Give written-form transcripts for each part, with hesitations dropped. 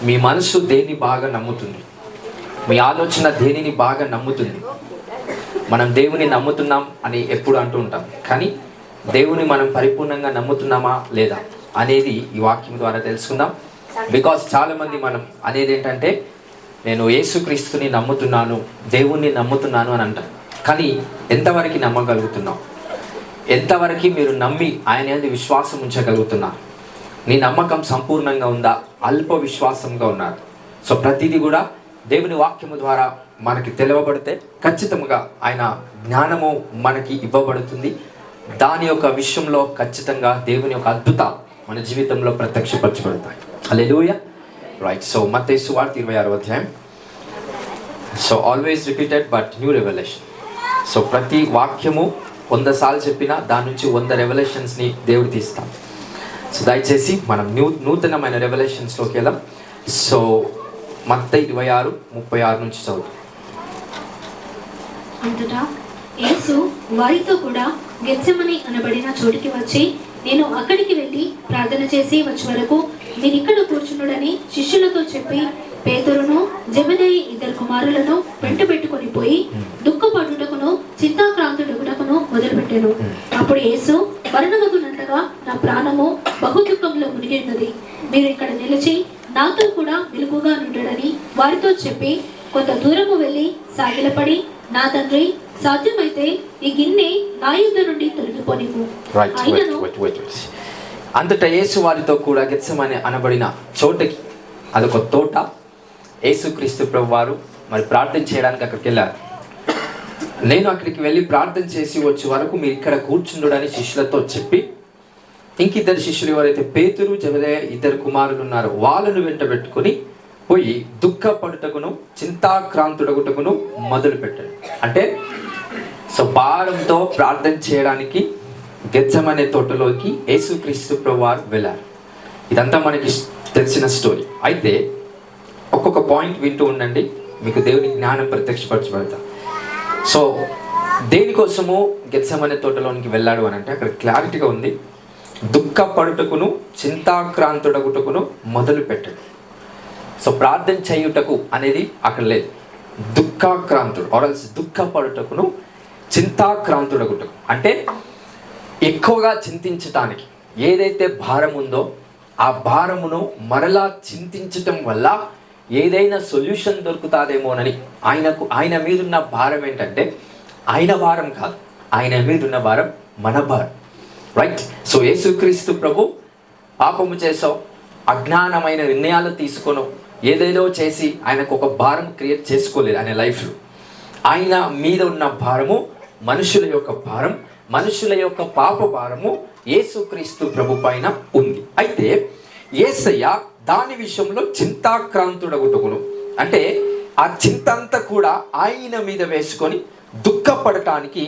మీ మనసు దేన్ని బాగా నమ్ముతుంది? మీ ఆలోచన దేనిని బాగా నమ్ముతుంది? మనం దేవుని నమ్ముతున్నాం అని ఎప్పుడు అంటూ ఉంటాం, కానీ దేవుని మనం పరిపూర్ణంగా నమ్ముతున్నామా లేదా అనేది ఈ వాక్యం ద్వారా తెలుసుకుందాం. బికాస్ చాలామంది మనం అనేది ఏంటంటే, నేను యేసుక్రీస్తుని నమ్ముతున్నాను, దేవుణ్ణి నమ్ముతున్నాను అని అంటారు. కానీ ఎంతవరకు నమ్మగలుగుతున్నాం? ఎంతవరకు మీరు నమ్మి ఆయన యందు విశ్వాసం ఉంచగలుగుతున్నారు? నీ నమ్మకం సంపూర్ణంగా ఉందా, అల్ప విశ్వాసంగా ఉన్నారు? సో ప్రతిదీ కూడా దేవుని వాక్యము ద్వారా మనకి తెలియబడితే ఖచ్చితంగా ఆయన జ్ఞానము మనకి ఇవ్వబడుతుంది. దాని యొక్క విషయంలో ఖచ్చితంగా దేవుని యొక్క అద్భుతాలు మన జీవితంలో ప్రత్యక్షపరచబడతాయి. హల్లెలూయా. రైట్. సో మత్తయి సువార్త 26వ అధ్యాయం. So always repeated but new revolution. So ప్రతి వాక్యము 100 సార్లు చెప్పినా దాని నుంచి 100 రెవల్యూషన్స్ని దేవుడు తీస్తాం. సో దయచేసి మనం నూతనమైన రెవల్యూషన్స్లోకి వెళ్దాం. సో మత్తయి 26:36 నుంచి చదువు. అంతటా యేసు వారితో కూడా గెత్సెమని అనబడిన చోటికి వచ్చి, నేను అక్కడికి వెళ్ళి ప్రార్థన చేసి వచ్చే వరకు మీరు ఇక్కడ కూర్చున్నాడని శిష్యులతో చెప్పి, పేతురును జెబెదయి 2 కుమారులను వెంట పెట్టుకొని పోయి దుఃఖపడుటకును చింతాక్రాంతుడగుటకును మొదలుపెట్టాను. అప్పుడు యేసు, మరణమగునంతగా నా ప్రాణము బహు దుఃఖంలో మునిగి ఉన్నది, మీరు ఇక్కడ నిలిచి నాతో కూడా వెలుగుగా నుండడని వారితో చెప్పి కొంత దూరము వెళ్ళి సాగిలపడి, నా తండ్రి, సాధ్యమైతే ఈ గిన్నె నా యుద్ధ నుండి తొలగిపోనివ్వు. అంతటా యేసు వారితో కూడా గెత్సెమని అనబడిన చోటకి, అదొక తోట, యేసుక్రీస్తు ప్రభు వారు మరి ప్రార్థన చేయడానికి అక్కడికి వెళ్ళారు. నేను అక్కడికి వెళ్ళి ప్రార్థన చేసి వచ్చే వరకు మీరు ఇక్కడ కూర్చుండడని శిష్యులతో చెప్పి, ఇంకిద్దరు శిష్యులు ఎవరైతే పేతురు జెబెదయి 2 కుమారులు ఉన్నారో వాళ్ళను వెంట పెట్టుకుని పోయి దుఃఖపడుటకును చింతాక్రాంతుడగుటకును మొదలు పెట్టాడు. అంటే సో భారంతో ప్రార్థన చేయడానికి గెత్సెమనే తోటలోకి యేసుక్రీస్తు ప్రభు వారు వెళ్ళారు. ఇదంతా మనకి తెలిసిన స్టోరీ. అయితే ఒక్కొక్క పాయింట్ వింటూ ఉండండి, మీకు దేవుని జ్ఞానం ప్రత్యక్షపరచబడతా. సో దేనికోసము గెత్సెమనే తోటలోనికి వెళ్ళాడు అని అంటే అక్కడ క్లారిటీగా ఉంది. దుఃఖపడుటకును చింతాక్రాంతుడగుటకును మొదలు పెట్టాడు. సో ప్రార్థన చేయుటకు అనేది అక్కడ లేదు. దుఃఖాక్రాంతుడు ఆర్ఎల్స్ దుఃఖపడుటకును చింతాక్రాంతుడగుటకు అంటే ఎక్కువగా చింతించటానికి ఏదైతే భారం ఉందో ఆ భారమును మరలా చింతించటం వల్ల ఏదైనా సొల్యూషన్ దొరుకుతాదేమోనని ఆయన మీదున్న భారం ఏంటంటే ఆయన భారం కాదు, ఆయన మీదున్న భారం మన భారం. రైట్. సో యేసుక్రీస్తు ప్రభు పాపము చేసావు, అజ్ఞానమైన నిర్ణయాలు తీసుకొను, ఏదేదో చేసి ఆయనకు ఒక భారం క్రియేట్ చేసుకోలేదు ఆయన లైఫ్లో. ఆయన మీద ఉన్న భారము మనుషుల యొక్క భారం, మనుషుల యొక్క పాప భారము యేసుక్రీస్తు ప్రభు పైన ఉంది. అయితే యేసయ్య దాని విషయంలో చింతాక్రాంతుడగుటకును అంటే ఆ చింత అంతా కూడా ఆయన మీద వేసుకొని దుఃఖపడటానికి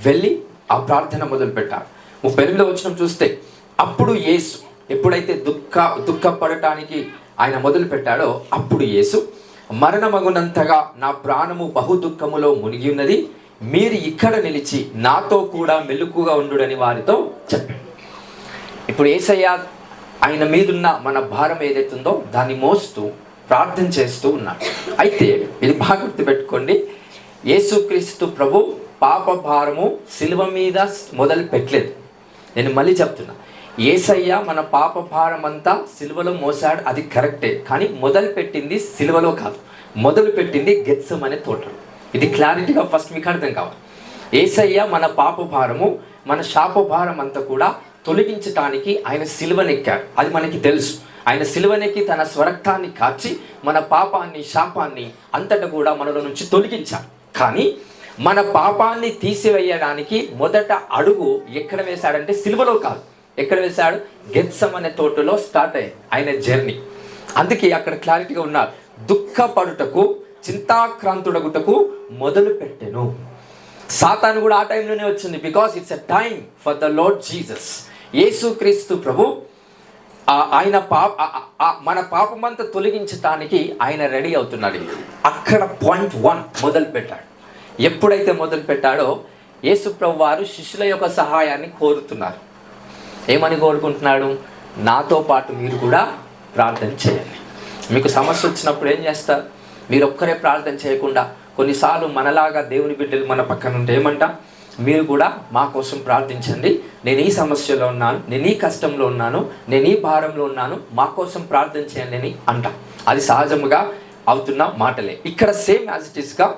వెళ్ళి ఆ ప్రార్థన మొదలుపెట్టాడు. 38వ వచనం చూస్తే, అప్పుడు యేసు ఎప్పుడైతే దుఃఖపడటానికి ఆయన మొదలు పెట్టాడో అప్పుడు యేసు, మరణమగునంతగా నా ప్రాణము బహు దుఃఖములో మునిగి ఉన్నది, మీరు ఇక్కడ నిలిచి నాతో కూడా మెలకుగా ఉండుడని వారితో చెప్పాడు. ఇప్పుడు యేసయ్య ఆయన మీదున్న మన భారం ఏదైతుందో దాన్ని మోస్తూ ప్రార్థన చేస్తూ ఉన్నాడు. అయితే ఇది బాగా గుర్తుపెట్టుకోండి, యేసుక్రీస్తు ప్రభు పాప భారము సిలువ మీద మొదలు పెట్టలేదు. నేను మళ్ళీ చెప్తున్నా, యేసయ్య మన పాప భారం అంతా సిలువలో మోసాడు, అది కరెక్టే. కానీ మొదలు పెట్టింది సిలువలో కాదు, మొదలు పెట్టింది గెత్సెమనే తోటలో. ఇది క్లారిటీగా ఫస్ట్ మీకు అర్థం కావాలి. యేసయ్య మన పాప భారము, మన శాప భారం అంతా కూడా తొలగించటానికి ఆయన సిలువనెక్కాడు, అది మనకి తెలుసు. ఆయన సిలువనెక్కి తన స్వరక్తాన్ని కాచి మన పాపాన్ని శాపాన్ని అంతటా కూడా మనలో నుంచి తొలగించాడు. కానీ మన పాపాన్ని తీసివేయడానికి మొదట అడుగు ఎక్కడ వేశాడంటే సిలువలో కాదు, ఎక్కడ వేశాడు? గెత్సెమనే తోటలో స్టార్ట్ అయ్యింది ఆయన జర్నీ. అందుకే అక్కడ క్లారిటీగా ఉన్నారు, దుఃఖపడుటకు చింతాక్రాంతుడగుటకు మొదలు పెట్టెను. సాతాను కూడా ఆ టైంలోనే వచ్చింది. Because it's a time for the lord Jesus. యేసుక్రీస్తు ప్రభు ఆయన మన పాపమంతా తొలగించటానికి ఆయన రెడీ అవుతున్నాడు. అక్కడ పాయింట్ 1 మొదలు పెట్టాడు. ఎప్పుడైతే మొదలు పెట్టాడో యేసు ప్రభు వారు శిష్యుల యొక్క సహాయాన్ని కోరుతున్నారు. ఏమని కోరుకుంటున్నాడు? నాతో పాటు మీరు కూడా ప్రార్థన చేయండి. మీకు సమస్య వచ్చినప్పుడు ఏం చేస్తారు? మీరు ఒక్కరే ప్రార్థన చేయకుండా కొన్నిసార్లు మనలాగా దేవుని బిడ్డలు మన పక్కన ఉంటే ఏమంటా, మీరు కూడా మా కోసం ప్రార్థించండి, నేను ఈ సమస్యలో ఉన్నాను, నేను ఈ కష్టంలో ఉన్నాను, నేను ఈ భారంలో ఉన్నాను, మా కోసం ప్రార్థన చేయండి అని అంట. అది సహజముగా అవుతున్న మాటలే. ఇక్కడ సేమ్ యాజ్ ఇట్ ఈస్గా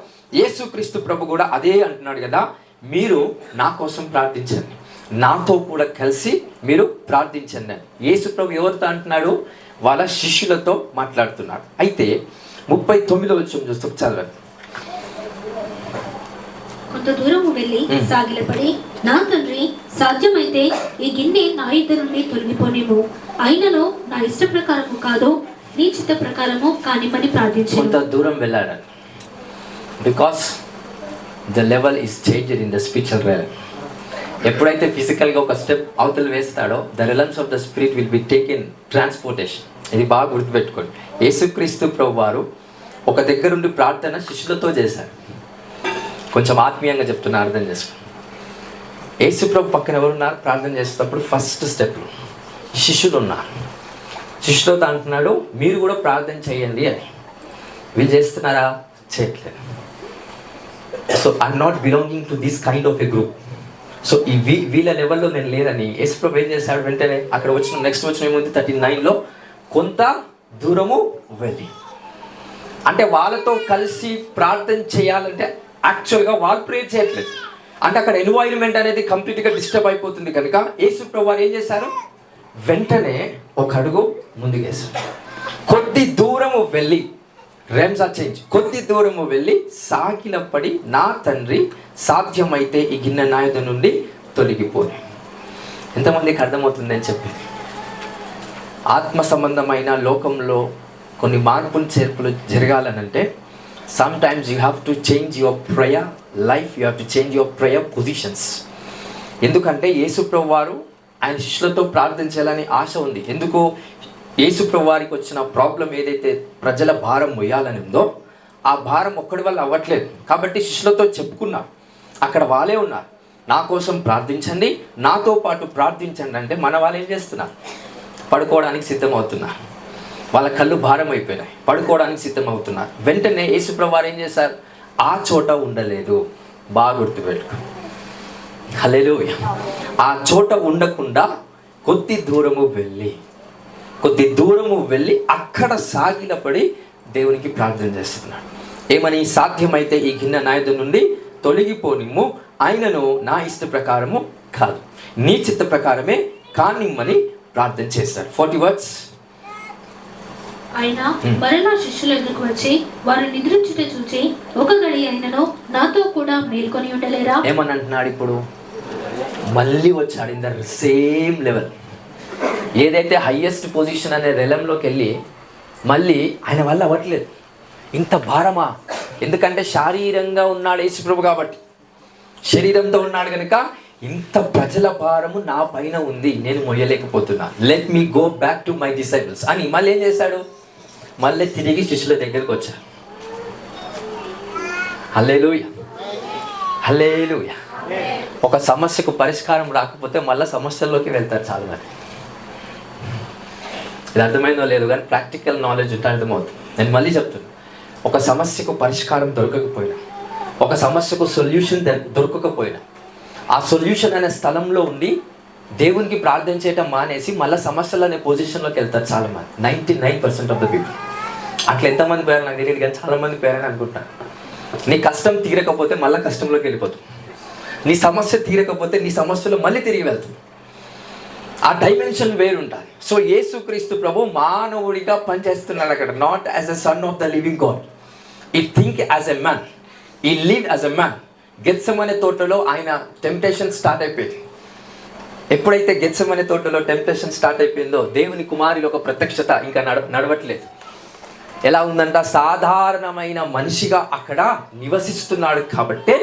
యేసుక్రీస్తు ప్రభు కూడా అదే అంటున్నాడు కదా, మీరు నా కోసం ప్రార్థించండి, నాతో కూడా కలిసి మీరు ప్రార్థించండి అని. యేసు ప్రభు ఎవరితో అంటున్నాడు? వాళ్ళ శిష్యులతో మాట్లాడుతున్నాడు. అయితే 39వ వచనం చూస్తూ చదవండి. కొంత దూరము వెళ్ళి సాగిలపడి, నా తండ్రి, సాధ్యమైతే ఈ గిన్నె నా ఇద్దరు నుండి తొలగిపోనేమో, అయినను నా ఇష్ట ప్రకారము కాదు, నీ చిత్త ప్రకారము కానిమని ప్రార్థించాను. కొంత దూరం వెళ్ళాడు. Because the level is changed in the spiritual realm. ఎప్పుడైతే ఫిజికల్గా ఒక స్టెప్ అవతల వేస్తాడో, the realms of the spirit will be taken transportation. ఇది బాగా గుర్తుపెట్టుకోండి. యేసుక్రీస్తు ప్రభు వారు ఒక దగ్గరుండి ప్రార్థన శిష్యులతో చేశారు. కొంచెం ఆత్మీయంగా చెప్తున్నా, అర్థం చేసుకోండి. యేసు ప్రభు పక్కన ఎవరున్నారు? ప్రార్థన చేసేటప్పుడు ఫస్ట్ స్టెప్లో శిష్యులు ఉన్నారు. శిష్యులతో అంటున్నాడు, మీరు కూడా ప్రార్థన చేయండి అని. వీళ్ళు చేస్తున్నారా? చేయట్లేదు. So I'm not belonging to this kind of a group. So ఈ వీళ్ళ లెవెల్లో నేను లేదని యేసు ప్రభు ఏం చేశాడు? వెంటనే అక్కడ వచ్చిన నెక్స్ట్ వచ్చిన ఏముంది 39లో, కొంత దూరము వెళ్ళి. అంటే వాళ్ళతో కలిసి ప్రార్థన చేయాలంటే యాక్చువల్గా వాళ్ళు ప్రేర్ చేయట్లేదు. అంటే అక్కడ ఎన్వైరన్మెంట్ అనేది కంప్లీట్గా డిస్టర్బ్ అయిపోతుంది కనుక యేసు ప్రభు వారు ఏం చేశారు? వెంటనే ఒక అడుగు ముందుకేశారు. కొద్ది దూరము వెళ్ళి, రేమ్స్ ఆర్ చేంజ్, కొద్ది దూరము వెళ్ళి సాగిలపడి, నా తండ్రి, సాధ్యమైతే ఈ గిన్నె నా యొద్ద నుండి తొలగిపోయి. ఎంతమందికి అర్థమవుతుందని చెప్పి, ఆత్మ సంబంధమైన లోకంలో కొన్ని మార్పులు చేర్పులు జరగాలనంటే sometimes you have to change your prayer life, you have to change your prayer positions. ఎందుకంటే యేసు ప్రభు వారు ఆయన శిష్యులతో ప్రార్థించాలని ఆశ ఉంది. ఎందుకు? యేసు ప్రభు వారికి వచ్చిన ప్రాబ్లం ఏదైతే ప్రజల భారం మొయ్యాలని ఉందో, ఆ భారం ఒక్కడి వల్ల అవ్వట్లేదు. కాబట్టి శిష్యులతో చెప్పుకున్నారు, అక్కడ వాళ్ళే ఉన్నారు, నా కోసం ప్రార్థించండి, నాతో పాటు ప్రార్థించండి అంటే మన వాళ్ళు ఏం చేస్తున్నారు? పడుకోవడానికి సిద్ధమవుతున్నారు. వాళ్ళ కళ్ళు భారం అయిపోయినాయి, పడుకోవడానికి సిద్ధమవుతున్నారు. వెంటనే యేసు ప్రభు వారు ఏం చేశారు? ఆ చోట ఉండలేదు. బాగా గుర్తుపెట్టుకో. హల్లెలూయా. ఆ చోట ఉండకుండా కొద్ది దూరము వెళ్ళి అక్కడ సాగిలపడి దేవునికి ప్రార్థన చేస్తున్నాడు. ఏమని? సాధ్యమైతే ఈ గిన్నె నా యొద్ద నుండి తొలగిపోనిమ్ము, ఆయనను నా ఇష్ట ప్రకారము కాదు, నీ చిత్త ప్రకారమే కానిమ్మని ప్రార్థన చేశారు. 40 words. ఆయన మరలా శిష్యుల ఎదురుకు వచ్చి వారు నిద్రించుట చూచి, ఒక గడి అయినను నాతో కూడా మేల్కొని ఉండలేరా? ఏమని అంటున్నాడు ఇప్పుడు? మళ్ళీ వచ్చాడు ఇన్ ద సేమ్ లెవెల్. ఏదైతే హైయెస్ట్ పొజిషన్ అనే రెలంలోకి వెళ్ళి మళ్ళీ ఆయన వల్ల అవ్వట్లేదు. ఇంత భారమా? ఎందుకంటే శారీరంగా ఉన్నాడు యేసుప్రభు కాబట్టి, శరీరంతో ఉన్నాడు కనుక ఇంత ప్రజల భారము నా పైన ఉంది, నేను మొయ్యలేకపోతున్నా, let me go back to my disciples అని మళ్ళీ ఏం చేశాడు? మళ్ళీ తిరిగి శిష్యుల దగ్గరికి వచ్చాడు. హల్లెలూయా, హల్లెలూయా. ఒక సమస్యకు పరిష్కారం రాకపోతే మళ్ళీ సమస్యల్లోకి వెళ్తారు చాలా మంది. ఇది అర్థమైందో లేదు కానీ ప్రాక్టికల్ నాలెడ్జ్ ఉంటే అర్థమవుతుంది. నేను మళ్ళీ చెప్తున్నాను, ఒక సమస్యకు పరిష్కారం దొరకకపోయినా, ఒక సమస్యకు సొల్యూషన్ దొరకకపోయినా, ఆ సొల్యూషన్ అనే స్థలంలో ఉండి దేవునికి ప్రార్థన చేయటం మానేసి మళ్ళీ సమస్యలు అనే పొజిషన్లోకి వెళ్తారు చాలామంది. 99% ఆఫ్ ద పీపుల్. అట్లా ఎంతమంది పేరు నాకు తెలియదు కానీ చాలామంది పేరని అనుకుంటాను. నీ కష్టం తీరకపోతే మళ్ళీ కష్టంలోకి వెళ్ళిపోతుంది, నీ సమస్య తీరకపోతే నీ సమస్యలో మళ్ళీ తిరిగి వెళ్తుంది. ఆ డైమెన్షన్ వేరుంటుంది. సో యేసుక్రీస్తు ప్రభు మానవుడిగా పనిచేస్తున్నాడు అక్కడ. Not as a son of the living God, ఈ థింక్ యాజ్ ఎ మ్యాన్, ఈ live as a man. Gethsemane తోటలో ఆయన టెంప్టేషన్ స్టార్ట్ అయిపోయింది. ఎప్పుడైతే గెత్సెమనే తోటలో టెంప్టేషన్ స్టార్ట్ అయిపోయిందో దేవుని కుమారుల ఒక ప్రత్యక్షత ఇంకా నడవట్లేదు. ఎలా ఉందంట? సాధారణమైన మనిషిగా అక్కడ నివసిస్తున్నాడు కాబట్టి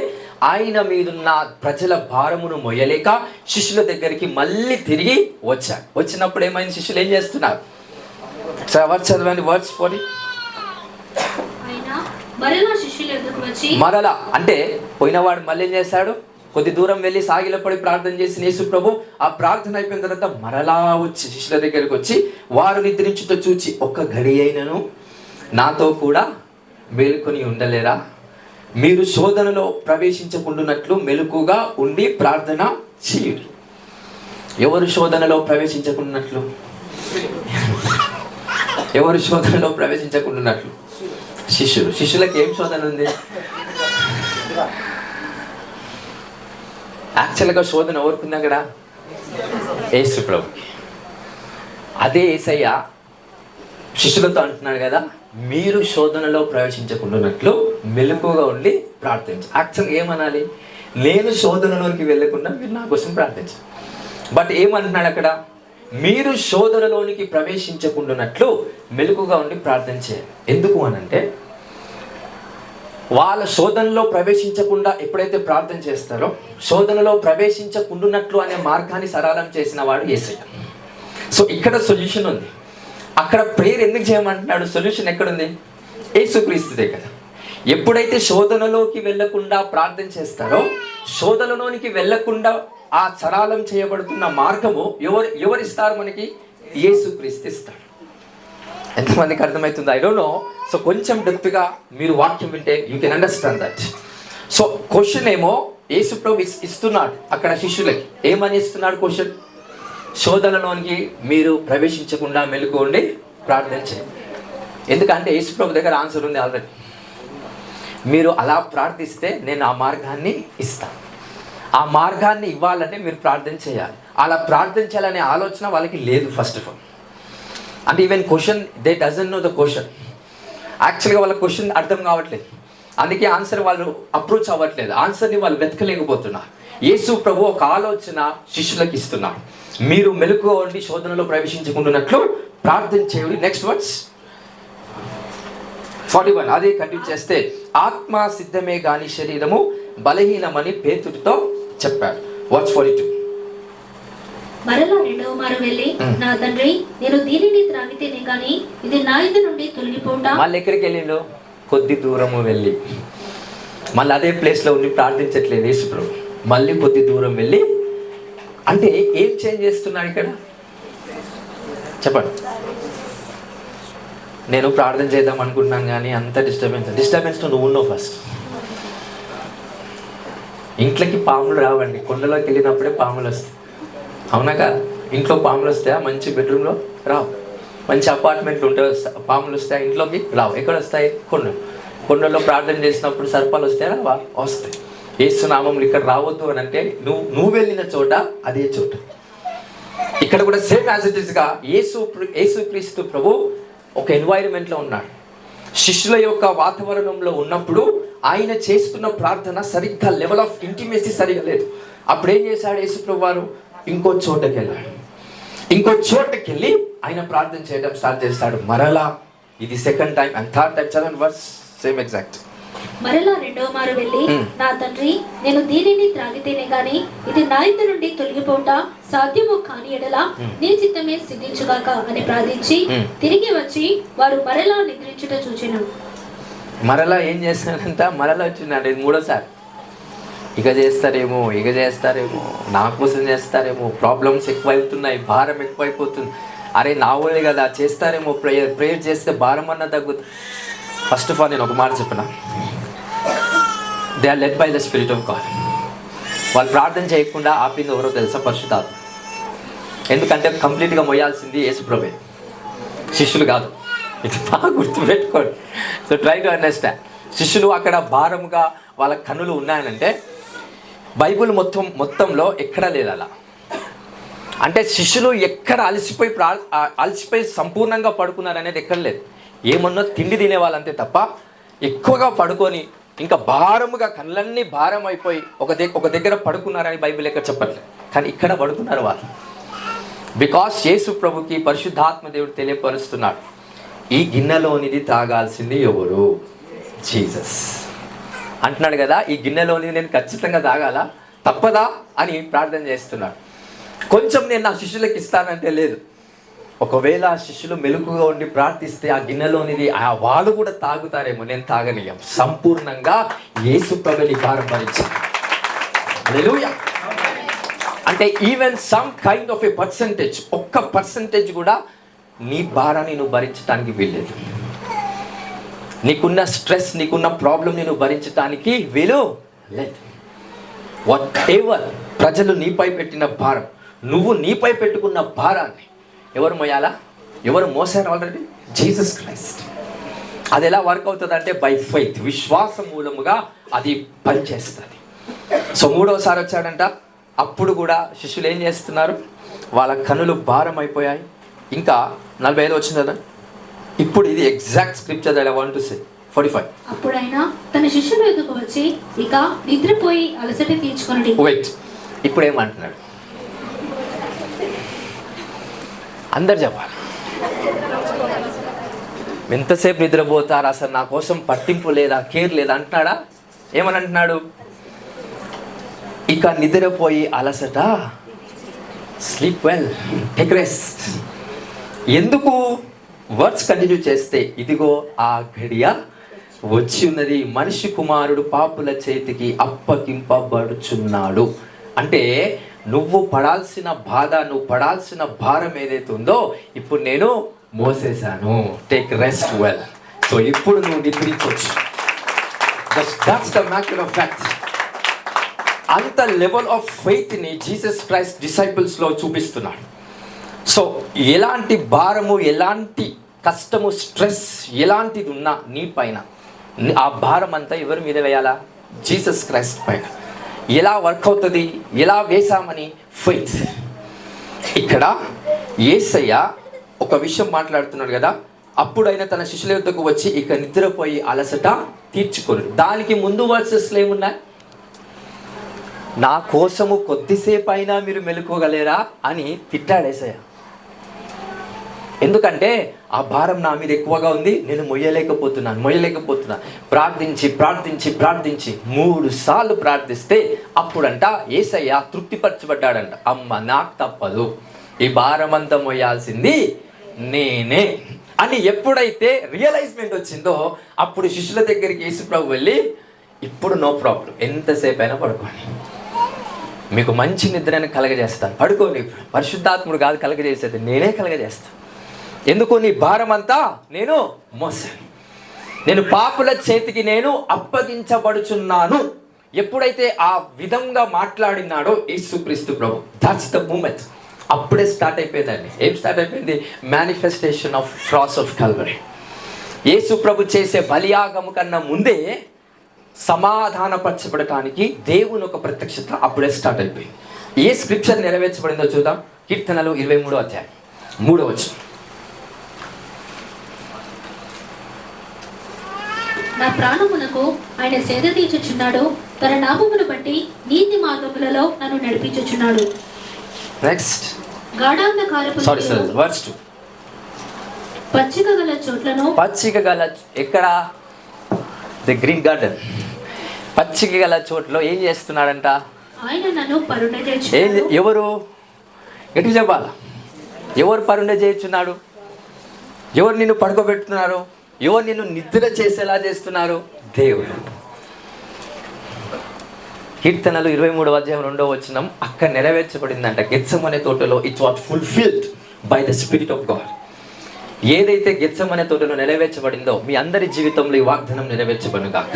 ఆయన మీదున్న ప్రజల భారమును మొయ్యలేక శిష్యుల దగ్గరికి మళ్ళీ తిరిగి వచ్చాడు. వచ్చినప్పుడు ఏమైంది? శిష్యులు ఏం చేస్తున్నారు? చదవండి వర్డ్స్ 40. మరలా శిష్యుల ఎదురుకు వచ్చి, మరలా అంటే పోయినవాడు మళ్ళీ ఏం చేశాడు? కొద్ది దూరం వెళ్ళి సాగిలపడి ప్రార్థన చేసిన యేసు ప్రభు ఆ ప్రార్థన అయిపోయిన తర్వాత మరలా వచ్చి శిష్యుల దగ్గరికి వచ్చి, వారు నిద్రించుతో చూచి, ఒక్క గడి అయినను నాతో కూడా మేలుకొని ఉండలేరా? మీరు శోధనలో ప్రవేశించకుండానట్లు మెలకుగా ఉండి ప్రార్థన చేయుడి. ఎవరు శోధనలో ప్రవేశించకుండానట్లు? ఎవరు శోధనలో ప్రవేశించకుండానట్లు? శిష్యులు. శిష్యులకు ఏం శోధన ఉంది? యాక్చువల్గా శోధన ఎవరుకుంది అక్కడ? యేసు ప్రభుకి. అదే యేసయ్య శిష్యులతో అంటున్నాడు కదా, మీరు శోధనలో ప్రవేశించకుండానట్లు మెలకుగా ఉండి ప్రార్థించు. యాక్చువల్గా ఏమనాలి? నేను శోధనలోనికి వెళ్ళకుండా మీరు నా కోసం ప్రార్థించండి. బట్ ఏమంటున్నాడు అక్కడ? మీరు శోధనలోనికి ప్రవేశించకుండానట్లు మెలకుగా ఉండి ప్రార్థన చేయాలి. ఎందుకు అనంటే, వాళ్ళ శోధనలో ప్రవేశించకుండా ఎప్పుడైతే ప్రార్థన చేస్తారో, శోధనలో ప్రవేశించకుండానట్లు అనే మార్గాన్ని సరళం చేసిన వాడు యేసయ్య. సో ఇక్కడ సొల్యూషన్ ఉంది. అక్కడ ప్రేయర్ ఎందుకు చేయమంటున్నాడు? సొల్యూషన్ ఎక్కడుంది? యేసుక్రీస్తుదే కదా. ఎప్పుడైతే శోధనలోకి వెళ్ళకుండా ప్రార్థన చేస్తారో, శోధనలోనికి వెళ్ళకుండా ఆ సరళం చేయబడుతున్న మార్గము ఎవరిస్తారు మనకి? యేసుక్రీస్తు ఇస్తాడు. ఎంతమందికి అర్థమవుతుంది? I don't know. సో కొంచెం డెప్త్గా మీరు వాక్యం వింటే you can understand that. So question ఏమో యేసు ప్రభు ఇస్తున్నాడు అక్కడ శిష్యులకి. ఏమని ఇస్తున్నాడు క్వశ్చన్? శోధనలోనికి మీరు ప్రవేశించకుండా మెలకువగా ప్రార్థన చేయండి. ఎందుకంటే యేసు ప్రభు దగ్గర ఆన్సర్ ఉంది ఆల్రెడీ. మీరు అలా ప్రార్థిస్తే నేను ఆ మార్గాన్ని ఇస్తాను. ఆ మార్గాన్ని ఇవ్వాలంటే మీరు ప్రార్థన చేయాలి. అలా ప్రార్థన చేయాలనే ఆలోచన వాళ్ళకి లేదు ఫస్ట్ ఆఫ్ ఆల్. అంటే even question they doesn't know the question. యాక్చువల్గా వాళ్ళ క్వశ్చన్ అర్థం కావట్లేదు, అందుకే ఆన్సర్ వాళ్ళు అప్రోచ్ అవ్వట్లేదు. ఆన్సర్ని వాళ్ళు వెతకలేకపోతున్నారు. యేసు ప్రభు ఒక ఆలోచన శిష్యులకు ఇస్తున్నారు, మీరు మెలకుగా ఉండి శోధనలో ప్రవేశించకుండానట్లు ప్రార్థన చేయండి. నెక్స్ట్ వర్డ్స్ 41 అదే కంటిన్యూ చేస్తే, ఆత్మ సిద్ధమే గాని శరీరము బలహీనమని పేతురుతో చెప్పాడు. వర్డ్స్ 42. మరలా రెండవ మారు వెళ్ళి, నా తండ్రి, నేను దీనిని త్రాగితేనే కానీ ఇది నా యొద్ద నుండి తొలగిపోతా. మళ్ళీ ఎక్కడికి వెళ్ళిండు? కొద్ది దూరము వెళ్ళి. మళ్ళీ అదే ప్లేస్లో ఉండి ప్రార్థించట్లేదు యేసు ప్రభు. మళ్ళీ కొద్ది దూరం వెళ్ళి, అంటే ఏం చేంజ్ చేస్తున్నాడు ఇక్కడ చెప్పండి? నేను ప్రార్థన చేద్దాం అనుకుంటున్నాను కానీ అంత డిస్టర్బెన్స్తో నువ్వు ఉన్నావు. ఫస్ట్ ఇంట్లోకి పాములు రావండి, కొండలోకి వెళ్ళినప్పుడే పాములు వస్తాయి. అవునా కదా? ఇంట్లో పాములు వస్తాయా? మంచి బెడ్రూమ్లో రావు. మంచి అపార్ట్మెంట్లు ఉంటే పాములు వస్తాయి, ఇంట్లోకి రావు. ఎక్కడ వస్తాయి? కొండలో ప్రార్థన చేసినప్పుడు సర్పాలు వస్తాయా? రావా? వస్తాయి. యేసు నామములు ఇక్కడ రావద్దు అని అంటే నువ్వు వెళ్ళిన చోట అదే చోట. ఇక్కడ కూడా సేమ్ యాజ్ ఇట్ ఈస్గా యేసుక్రీస్తు ప్రభు ఒక ఎన్వైరన్మెంట్లో ఉన్నాడు. శిష్యుల యొక్క వాతావరణంలో ఉన్నప్పుడు ఆయన చేస్తున్న ప్రార్థన సరిగ్గా లెవెల్ ఆఫ్ ఇంటిమేసీ సరిగా లేదు. అప్పుడు ఏం చేశాడు యేసు ప్రభు వారు? ఇంకో చోటకి వెళ్ళాడు. ఇంకో చోటకి వెళ్ళి ఆయన ప్రార్థన చేయడం స్టార్ట్ చేస్తాడు. మరలా ఇది second time and third time. చదవండి వర్స్ సేమ్ ఎగ్జాక్ట్. మరలా రెండవ మారు వెళ్ళి, నా తండ్రి, నేను దీనిని త్రాగితేనే గాని ఇది నా యొద్ద నుండి తొలగిపోతా సాధ్యము కాని ఎడల నీ చిత్తమే సిద్ధించుగాక అని ప్రార్థించి తిరిగి వచ్చి వారు మరలా నిద్రించుట చూచెను. మరలా ఏం చేస్తాడంట? మరలా వచ్చినాడు. ఇది మూడోసారి. ఇక చేస్తారేమో నా కోసం చేస్తారేమో, ప్రాబ్లమ్స్ ఎక్కువైపోతున్నాయి, భారం ఎక్కువైపోతుంది. అరే నా వాళ్ళే కదా, చేస్తారేమో, ప్రేయర్ చేస్తే భారం అన్న తగ్గుతుంది. ఫస్ట్ ఆఫ్ ఆల్ నేను ఒక మాట చెప్పిన, they are led by the spirit of God. వాళ్ళు ప్రార్థన చేయకుండా ఆపింది ఎవరో తెలుసా? పరిశుద్ధాత్మ. ఎందుకంటే కంప్లీట్గా మొయ్యాల్సింది యేసు ప్రభువే, శిష్యులు కాదు. ఇది బాగా గుర్తుపెట్టుకోండి. So try to understand. శిష్యులు అక్కడ భారముగా వాళ్ళ కన్నులు ఉన్నాయనంటే బైబుల్ మొత్తంలో ఎక్కడా లేదు అలా. అంటే శిష్యులు ఎక్కడ అలసిపోయి సంపూర్ణంగా పడుకున్నారు అనేది ఎక్కడ లేదు. ఏమన్నా తిండి తినేవాళ్ళంతే తప్ప ఎక్కువగా పడుకొని ఇంకా భారముగా కళ్ళన్నీ భారం అయిపోయి ఒక దగ్గర పడుకున్నారని బైబిల్ ఎక్కడ చెప్పట్లేదు. కానీ ఇక్కడ పడుకున్నారు వాళ్ళు. బికాస్ యేసు ప్రభుకి పరిశుద్ధాత్మ దేవుడు తెలియపరుస్తున్నాడు, ఈ గిన్నెలోనిది తాగాల్సింది ఎవరు? జీసస్ అంటున్నాడు కదా, ఈ గిన్నెలోనిది నేను ఖచ్చితంగా తాగాలా, తప్పదా అని ప్రార్థన చేస్తున్నాడు. కొంచెం నేను నా శిష్యులకు ఇస్తానంటే లేదు. ఒకవేళ ఆ శిష్యులు మెలకుగా ఉండి ప్రార్థిస్తే ఆ గిన్నెలోనిది వాళ్ళు కూడా తాగుతారేమో, నేను తాగనీయం. సంపూర్ణంగా యేసు ప్రభుని భారం భరించాను. హల్లెలూయా. అంటే even some kind of A percentage, ఒక్క పర్సంటేజ్ కూడా నీ భారాన్ని నువ్వు భరించడానికి వీల్లేదు. నీకున్న స్ట్రెస్, నీకున్న ప్రాబ్లం నేను భరించడానికి వీలు లేదు. వాట్ ఎవర్ ప్రజలు నీపై పెట్టిన భారం, నువ్వు నీపై పెట్టుకున్న భారాన్ని ఎవరు మోయాలా? ఎవరు మోసారు ఆల్రెడీ? Jesus Christ. అది ఎలా వర్క్ అవుతుంది అంటే బై ఫెయిత్, విశ్వాసం మూలముగా అది పనిచేస్తుంది. సో మూడవసారి వచ్చాడంట. అప్పుడు కూడా శిష్యులు ఏం చేస్తున్నారు? వాళ్ళ కనులు భారం అయిపోయాయి. ఇంకా 45 వచ్చింది కదా. ఇప్పుడు ఇది exact scripture that I want to say. 45. అప్పుడు ఆయన తన శిష్యుల యొద్దకు వచ్చి, ఇక నిద్రపోయి అలసట తీర్చుకొనుడి. వెయిట్, ఇప్పుడు ఏమంటున్నాడు? అందరు చెప్పాలి. ఎంతసేపు నిద్రపోతారు, అసలు నా కోసం పట్టింపు లేదా, కేర్ లేదా అంటున్నాడా? ఏమని అంటున్నాడు? ఇక నిద్రపోయి అలసట, స్లీప్ వెల్, టేక్ రెస్ట్. ఎందుకు? వర్డ్స్ కంటిన్యూ చేస్తే, ఇదిగో ఆ ఘడియ వచ్చి ఉన్నది, మనిషి కుమారుడు పాపుల చేతికి అప్పగింపబడుచున్నాడు. అంటే నువ్వు పడాల్సిన బాధ, నువ్వు పడాల్సిన భారం ఏదైతే ఉందో ఇప్పుడు నేను మోసేశాను. Take rest well. సో ఇప్పుడు నువ్వు నిద్రించవచ్చు. That's the matter of fact. అంత లెవెల్ ఆఫ్ ఫెయిత్ని జీసస్ క్రైస్ట్ డిసైపుల్స్లో చూపిస్తున్నాడు. సో ఎలాంటి భారము, ఎలాంటి కష్టము, స్ట్రెస్ ఎలాంటిది ఉన్నా నీ పైన, ఆ భారం అంతా ఎవరి మీద వేయాలా? జీసస్ క్రైస్ట్ పైన. ఎలా వర్క్ అవుతుంది? ఎలా వేసామని? ఫెయిత్. ఇక్కడ యేసయ్య ఒక విషయం మాట్లాడుతున్నాడు కదా. అప్పుడైనా తన శిష్యుల యొద్దకు వచ్చి, ఇక నిద్రపోయి అలసట తీర్చుకోరు. దానికి ముందు వర్సెస్లు ఏమున్నాయి? నా కోసము కొద్దిసేపు అయినా మీరు మెలుకోగలేరా అని తిట్టాడు యేసయ్య. ఎందుకంటే ఆ భారం నా మీద ఎక్కువగా ఉంది, నేను మొయ్యలేకపోతున్నాను. ప్రార్థించి 3 సార్లు ప్రార్థిస్తే అప్పుడంట యేసయ్య తృప్తిపరచబడ్డాడంట. అమ్మ, నాకు తప్పదు, ఈ భారం అంతా మొయ్యాల్సింది నేనే అని ఎప్పుడైతే రియలైజ్మెంట్ వచ్చిందో అప్పుడు శిష్యుల దగ్గరికి యేసుప్రభు వెళ్ళి, ఇప్పుడు నో ప్రాబ్లం, ఎంతసేపు అయినా పడుకోండి, మీకు మంచి నిద్రని కలగజేస్తాను, పడుకోండి. ఇప్పుడు పరిశుద్ధాత్ముడు కాదు కలగజేసేది, నేనే కలగజేస్తాను. ఎందుకు? నీ భారం అంతా నేను మోసాను, నేను పాపుల చేతికి నేను అప్పగించబడుచున్నాను. ఎప్పుడైతే ఆ విధంగా మాట్లాడినాడో యేసుక్రీస్తు ప్రభు, దట్స్ ద మూమెంట్. అప్పుడే స్టార్ట్ అయిపోయిందండి. ఏం స్టార్ట్ అయిపోయింది? Manifestation of cross of Calvary. Yesu ప్రభు చేసే బలియాగము కన్నా ముందే సమాధానపరచబడటానికి దేవుని ఒక ప్రత్యక్షత అప్పుడే స్టార్ట్ అయిపోయింది. ఏ స్క్రిప్చర్ నెరవేర్చబడిందో చూద్దాం. కీర్తనలు 23వ అధ్యాయం 3వ వచనం. నా ప్రాణమునకు ఆయన సేద తీర్చుచున్నాడు, తన నామమును బట్టి నీతి మార్గములలో నన్ను నడిపించుచున్నాడు. నెక్స్ట్. గాఢాంధకారపు వర్స్ 2. పచ్చిక గల చోట్లను, పచ్చిక గల ఎక్కడ? The green garden. పచ్చిక గల చోట్ల ఏం చేస్తున్నాడంట? ఆయన నన్ను పరుండ చేయుచున్నాడు. ఎవరు? ఎటు చెప్పాలా? ఎవరు పరుండ చేయుచున్నాడు? ఎవరు నిన్ను పడుకోబెడుతున్నారు? ఎవరు నిన్ను నిద్ర చేసేలా చేస్తున్నారు? దేవుడు. కీర్తనలు 23వ అధ్యాయం 2వ వచనం అక్కడ నెరవేర్చబడిందంట. గెత్సెమనే తోటలో it was fulfilled by the spirit of God. ఏదైతే గెత్సెమనే తోటలో నెరవేర్చబడిందో మీ అందరి జీవితంలో ఈ వాగ్దానం నెరవేర్చబడును గాక.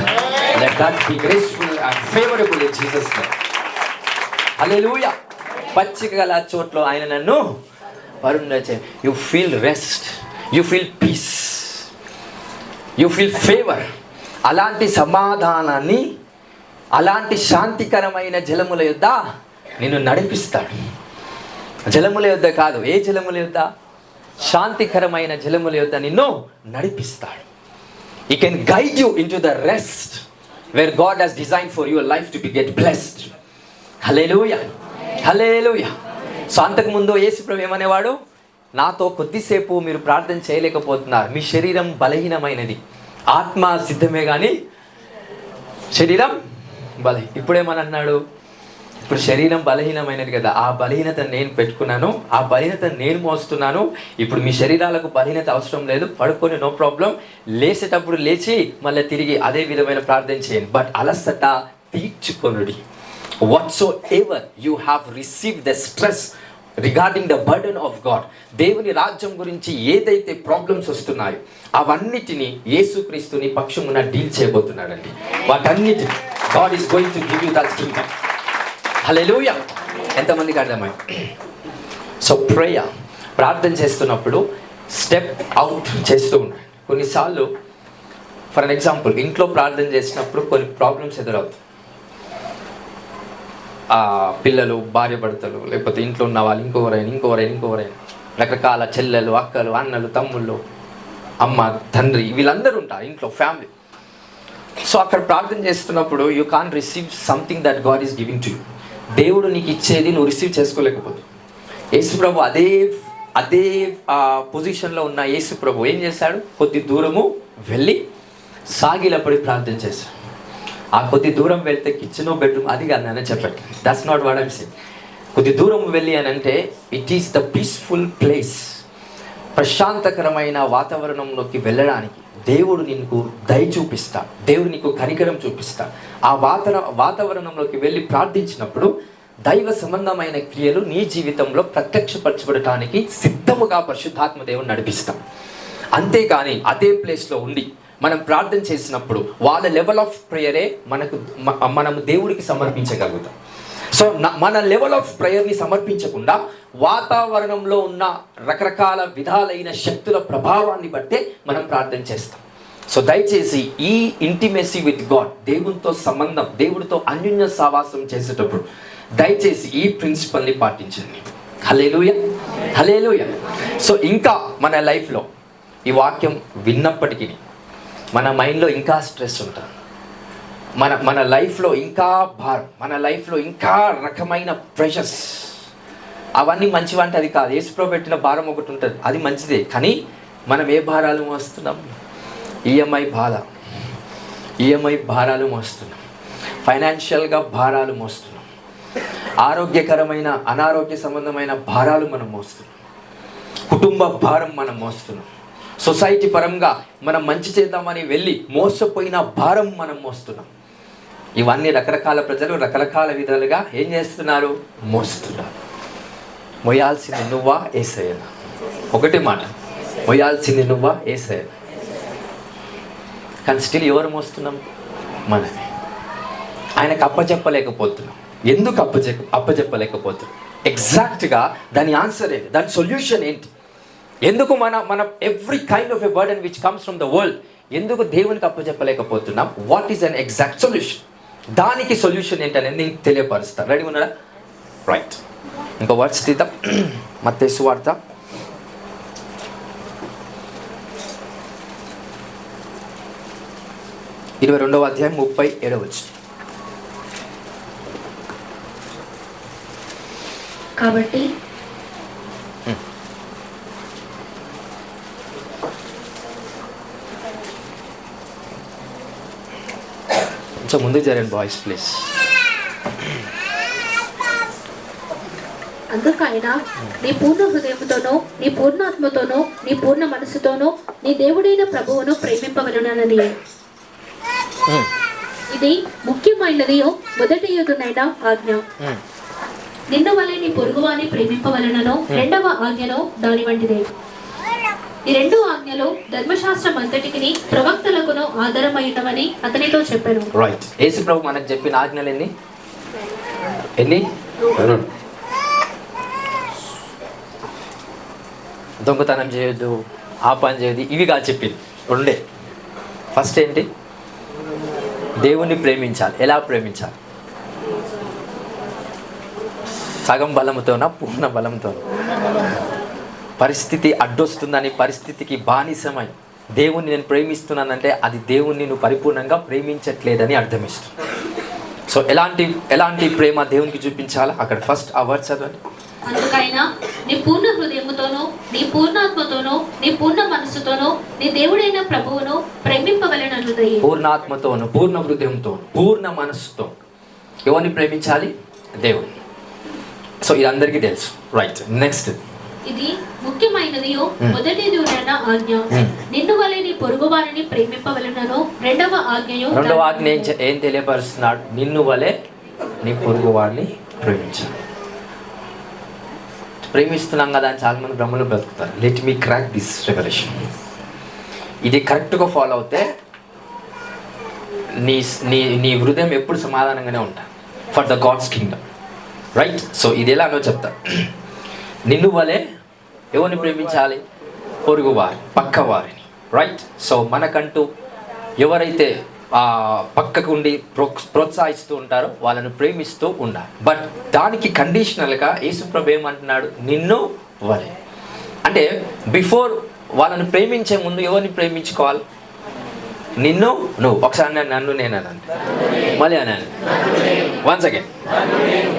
Let God be graceful and favorable in Jesus' name. హల్లెలూయా. పచ్చిక గల చోట్ల ఆయన నన్ను పరుండ చేయ. You feel rest, you feel peace, you feel favour. అలాంటి సమాధానాన్ని, అలాంటి శాంతికరమైన జలముల యొద్ద నిన్ను నడిపిస్తాడు. జలముల యొద్ద కాదు, ఏ జలముల యొద్ద? శాంతికరమైన జలముల యొద్ద నిన్ను నడిపిస్తాడు. He can guide you into the rest where God has designed for your life to be get blessed. Hallelujah. Hallelujah. So అంతకుముందు యేసుప్రభు ఏమనేవాడు? నాతో కొద్దిసేపు మీరు ప్రార్థన చేయలేకపోతున్నారు, మీ శరీరం బలహీనమైనది, ఆత్మ సిద్ధమే కానీ శరీరం ఇప్పుడేమని అన్నాడు? ఇప్పుడు శరీరం బలహీనమైనది కదా, ఆ బలహీనతను నేను పెట్టుకున్నాను, ఆ బలహీనతను నేను మోస్తున్నాను. ఇప్పుడు మీ శరీరాలకు బలహీనత అవసరం లేదు, పడుకొని నో ప్రాబ్లం, లేచేటప్పుడు లేచి మళ్ళీ తిరిగి అదే విధమైన ప్రార్థన చేయండి, బట్ అలసట తీర్చుకొనుడి. whatsoever you have received the stress regarding the burden of God, దేవుని రాజ్యం గురించి ఏదైతే ప్రాబ్లమ్స్ వస్తున్నాయో అవన్నిటిని యేసుక్రీస్తుని పక్షమున డీల్ చేయబోతున్నాడండి. వాటన్నిటిని God is going to give you that kingdom. Hallelujah. ఎంతమందికి అర్థమైంది? సో ప్రేయర్, ప్రార్థన చేస్తున్నప్పుడు స్టెప్ అవుట్ చేస్తూ ఉన్నాడు. కొన్నిసార్లు ఫర్ ఎగ్జాంపుల్ ఇంట్లో ప్రార్థన చేసినప్పుడు కొన్ని ప్రాబ్లమ్స్ ఎదురవుతాయి. పిల్లలు, భార్య భర్తలు, లేకపోతే ఇంట్లో ఉన్న వాళ్ళు ఇంకోవరైనా రకరకాల చెల్లెలు, అక్కలు, అన్నలు, తమ్ముళ్ళు, అమ్మ, తండ్రి, వీళ్ళందరూ ఉంటారు ఇంట్లో, ఫ్యామిలీ. సో అక్కడ ప్రార్థన చేస్తున్నప్పుడు you can't receive something that God is giving to you. దేవుడు నీకు ఇచ్చేది నువ్వు రిసీవ్ చేసుకోలేకపోతే, యేసుప్రభు అదే పొజిషన్లో ఉన్న యేసుప్రభు ఏం చేశాడు? కొద్ది దూరము వెళ్ళి సాగిలపడి ప్రార్థన చేశాడు. ఆ కొద్ది దూరం వెళ్తే కిచెన్, బెడ్రూమ్ అది కాదు అని చెప్పండి. That's not what I'm saying. కొద్ది దూరం వెళ్ళి అని అంటే it is the peaceful place. ప్రశాంతకరమైన వాతావరణంలోకి వెళ్ళడానికి దేవుడు నీకు దయ చూపిస్తాడు, దేవుడు నీకు కనికరం చూపిస్తాడు. ఆ వాతావరణంలోకి వెళ్ళి ప్రార్థించినప్పుడు దైవ సంబంధమైన క్రియలు నీ జీవితంలో ప్రత్యక్షపరచబడటానికి సిద్ధముగా పరిశుద్ధాత్మ దేవుడు నడిపిస్తాం. అంతేగాని అదే ప్లేస్లో ఉండి మనం ప్రార్థన చేసినప్పుడు వాళ్ళ లెవెల్ ఆఫ్ ప్రేయరే మనము దేవుడికి సమర్పించగలుగుతాం. సో మన లెవెల్ ఆఫ్ ప్రేయర్ని సమర్పించకుండా వాతావరణంలో ఉన్న రకరకాల విధాలైన శక్తుల ప్రభావాన్ని బట్టే మనం ప్రార్థన చేస్తాం. సో దయచేసి ఈ ఇంటిమెసీ విత్ గాడ్, దేవునితో సంబంధం, దేవుడితో అన్యోన్య సావాసం చేసేటప్పుడు దయచేసి ఈ ప్రిన్సిపల్ని పాటించండి. హల్లెలూయా, హల్లెలూయా. సో ఇంకా మన లైఫ్లో ఈ వాక్యం విన్నప్పటికీ మన మైండ్లో ఇంకా స్ట్రెస్ ఉంటుంది, మన లైఫ్లో ఇంకా భారం, మన లైఫ్లో ఇంకా రకమైన ప్రెషర్స్. అవన్నీ మంచివంటే అది కాదు. యేసుప్రభు పెట్టిన భారం ఒకటి ఉంటుంది, అది మంచిదే. కానీ మనం ఏ భారాలు మోస్తున్నాం? ఈఎంఐ భారాలు మోస్తున్నాం, ఫైనాన్షియల్గా భారాలు మోస్తున్నాం, ఆరోగ్యకరమైన అనారోగ్య సంబంధమైన భారాలు మనం మోస్తున్నాం, కుటుంబ భారం మనం మోస్తున్నాం, సొసైటీ పరంగా మనం మంచి చేద్దామని వెళ్ళి మోసపోయిన భారం మనం మోస్తున్నాం. ఇవన్నీ రకరకాల ప్రజలు రకరకాల విధాలుగా ఏం చేస్తున్నారు? మోస్తున్నారు. మోయాల్సింది నువ్వా యేసయ్యనా? ఒకటే మాట, మోయాల్సింది నువ్వా యేసయ్యనా? కానీ స్టిల్ ఎవరు మోస్తున్నాం? మనమే. ఆయనకు అప్పచెప్పలేకపోతున్నాం. ఎందుకు అప్పచెప్పలేకపోతున్నాం? ఎగ్జాక్ట్గా దాని ఆన్సర్ ఏంటి? దాని సొల్యూషన్ ఏంటి? ఎందుకు మన every kind of a burden which comes from the world ఎందుకు దేవునికి అప్పచెప్పలేకపోతున్నాం? What is an exact solution? దానికి సొల్యూషన్ ఏంటనేది నేను తెలియపరుస్తాను. రెడీ ఉన్నారా? రైట్. ఇంకో వర్డ్స్ తీద్దాం. మత్తయి సువార్త 22వ అధ్యాయం 37వ వచనం. కాబట్టి కొంచెం ముందుకు జరగండి బాయ్స్ ప్లీజ్. అందుకైనా నీ పూర్ణ హృదయంతోనూ, నీ పూర్ణాత్మతోనూ, నీ పూర్ణ మనసుతోనూ నీ దేవుడైన ప్రభువును ప్రేమింపవలెనని. ఇది ముఖ్యమైనది మొదటి యుద్ధనైన ఆజ్ఞ. నిన్ను వలె నీ పొరుగువాని ప్రేమింపవలెనను రెండవ ఆజ్ఞను దాని వంటిదే. ఈ రెండు ఆజ్ఞలు ధర్మశాస్త్రం అంతటికి ప్రవక్తలకును ఆధారమైనవని అతనితో చెప్పాను. రైట్. యేసు ప్రభు మనకు చెప్పిన ఆజ్ఞలు ఎన్ని? దొంగతనం చేయొద్దు, ఆ పని చేయొద్దు, ఇవి కాదు చెప్పింది. రెండే. ఫస్ట్ ఏంటి? దేవుణ్ణి ప్రేమించాలి. ఎలా ప్రేమించాలి? సగం బలంతోనా, పూర్ణ బలంతోనా? పరిస్థితి అడ్డొస్తుందని పరిస్థితికి బానిసమై దేవుణ్ణి నేను ప్రేమిస్తున్నానంటే అది దేవుణ్ణి నువ్వు పరిపూర్ణంగా ప్రేమించట్లేదని అర్థమిస్తుంది. సో ఎలాంటి ప్రేమ దేవునికి చూపించాలా? అక్కడ ఫస్ట్ ఆ వర్డ్ చదవండి. అందుకైనా నీ పూర్ణ హృదయముతోనూ, నీ పూర్ణాత్మతోనూ, నీ పూర్ణ మనస్సుతోనూ నీ దేవుడైన ప్రభువును ప్రేమింపవలెనన్నది. పూర్ణాత్మతోను, పూర్ణ హృదయంతో, పూర్ణ మనస్సుతో ఎవరిని ప్రేమించాలి? దేవుని. సో ఇది అందరికీ తెలుసు. రైట్. నెక్స్ట్. ఇది ముఖ్యమైనది మొదటి ఆజ్ఞ. నిన్ను వలె నీ పొరుగు వారిని ప్రేమింపవలెనను రెండవ ఆజ్ఞ ఏం తెలియపరుస్తున్నాడు? నిన్ను వలె నీ పొరుగు వాడిని ప్రేమించాలి. ప్రేమిస్తున్నాం కదా అని చాలామంది బ్రహ్మలో బ్రతుకుతారు. Let me crack this revolution. ఇది కరెక్ట్గా ఫాలో అవుతే నీ నీ నీ హృదయం ఎప్పుడు సమాధానంగానే ఉంటుంది for the God's kingdom, right? So ఇది ఎలానో చెప్తా. నిన్ను వలే ఎవరిని ప్రేమించాలి? పొరుగు వారి, పక్క వారిని, రైట్? సో మనకంటూ ఎవరైతే పక్కకు ఉండి ప్రోత్సహిస్తూ ఉంటారో వాళ్ళను ప్రేమిస్తూ ఉండాలి. బట్ దానికి కండిషనల్గా యేసుప్రభు ఏమంటున్నాడు? నిన్ను వలే. అంటే బిఫోర్ వాళ్ళని ప్రేమించే ముందు ఎవరిని ప్రేమించుకోవాలి? నిన్ను నువ్వు. ఒకసారి నన్ను నేను అనండి, మళ్ళీ అనండి, వన్స్ అగైన్.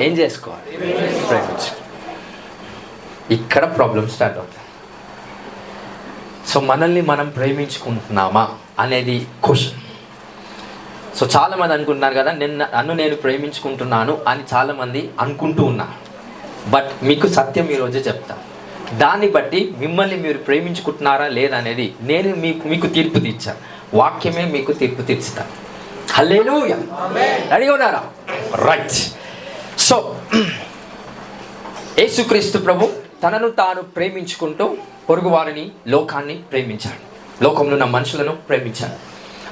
ఏం చేసుకోవాలి? ప్రేమించు. ఇక్కడ ప్రాబ్లం స్టార్ట్ అవుతుంది. సో మనల్ని మనం ప్రేమించుకుంటున్నామా అనేది క్వశ్చన్. సో చాలామంది అనుకుంటున్నారు కదా, నేను ప్రేమించుకుంటున్నాను అని చాలామంది అనుకుంటూ ఉన్నారు. బట్ మీకు సత్యం ఈరోజు చెప్తాను. దాన్ని బట్టి మిమ్మల్ని మీరు ప్రేమించుకుంటున్నారా లేదా అనేది నేను మీకు తీర్పు తీర్చాను. వాక్యమే మీకు తీర్పు తీర్చుతాను. హల్లెలూయా. రెడీగా ఉన్నారా? రైట్. సో యేసుక్రీస్తు ప్రభు తనను తాను ప్రేమించుకుంటూ పొరుగు వారిని, లోకాన్ని ప్రేమించాడు. లోకంలో ఉన్న మనుషులను ప్రేమించాడు.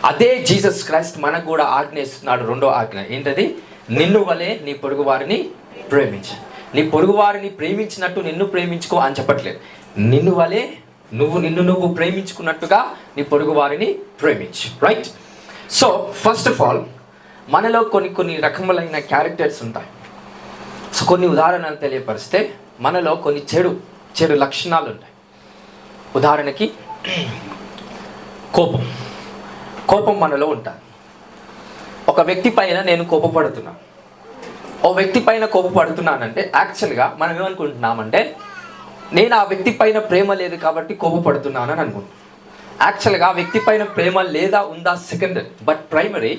అదే జీసస్ క్రైస్ట్ మనకు కూడా ఆజ్ఞ ఇస్తున్నాడు. రెండో ఆజ్ఞ ఏంటది? నిన్ను వలే నీ పొరుగు వారిని ప్రేమించు. నీ పొరుగు వారిని ప్రేమించినట్టు నిన్ను ప్రేమించుకో అని చెప్పట్లేదు. నిన్ను వలే నిన్ను ప్రేమించుకున్నట్టుగా నీ పొరుగు వారిని ప్రేమించు, right? So first of all మనలో కొన్ని రకములైన క్యారెక్టర్స్ ఉంటాయి. సో కొన్ని ఉదాహరణలు తెలియపరిస్తే మనలో కొన్ని చెడు లక్షణాలు ఉంటాయి. ఉదాహరణకి కోపం మనలో ఉంటుంది. ఒక వ్యక్తి పైన నేను కోపపడుతున్నాను. ఓ వ్యక్తి పైన కోపపడుతున్నానంటే యాక్చువల్గా మనం ఏమనుకుంటున్నామంటే నేను ఆ వ్యక్తి పైన ప్రేమ లేదు కాబట్టి కోపపడుతున్నాను అని అనుకుంటున్నాను. యాక్చువల్గా ఆ వ్యక్తి పైన ప్రేమ లేదా ఉందా సెకండరీ, బట్ ప్రైమరీ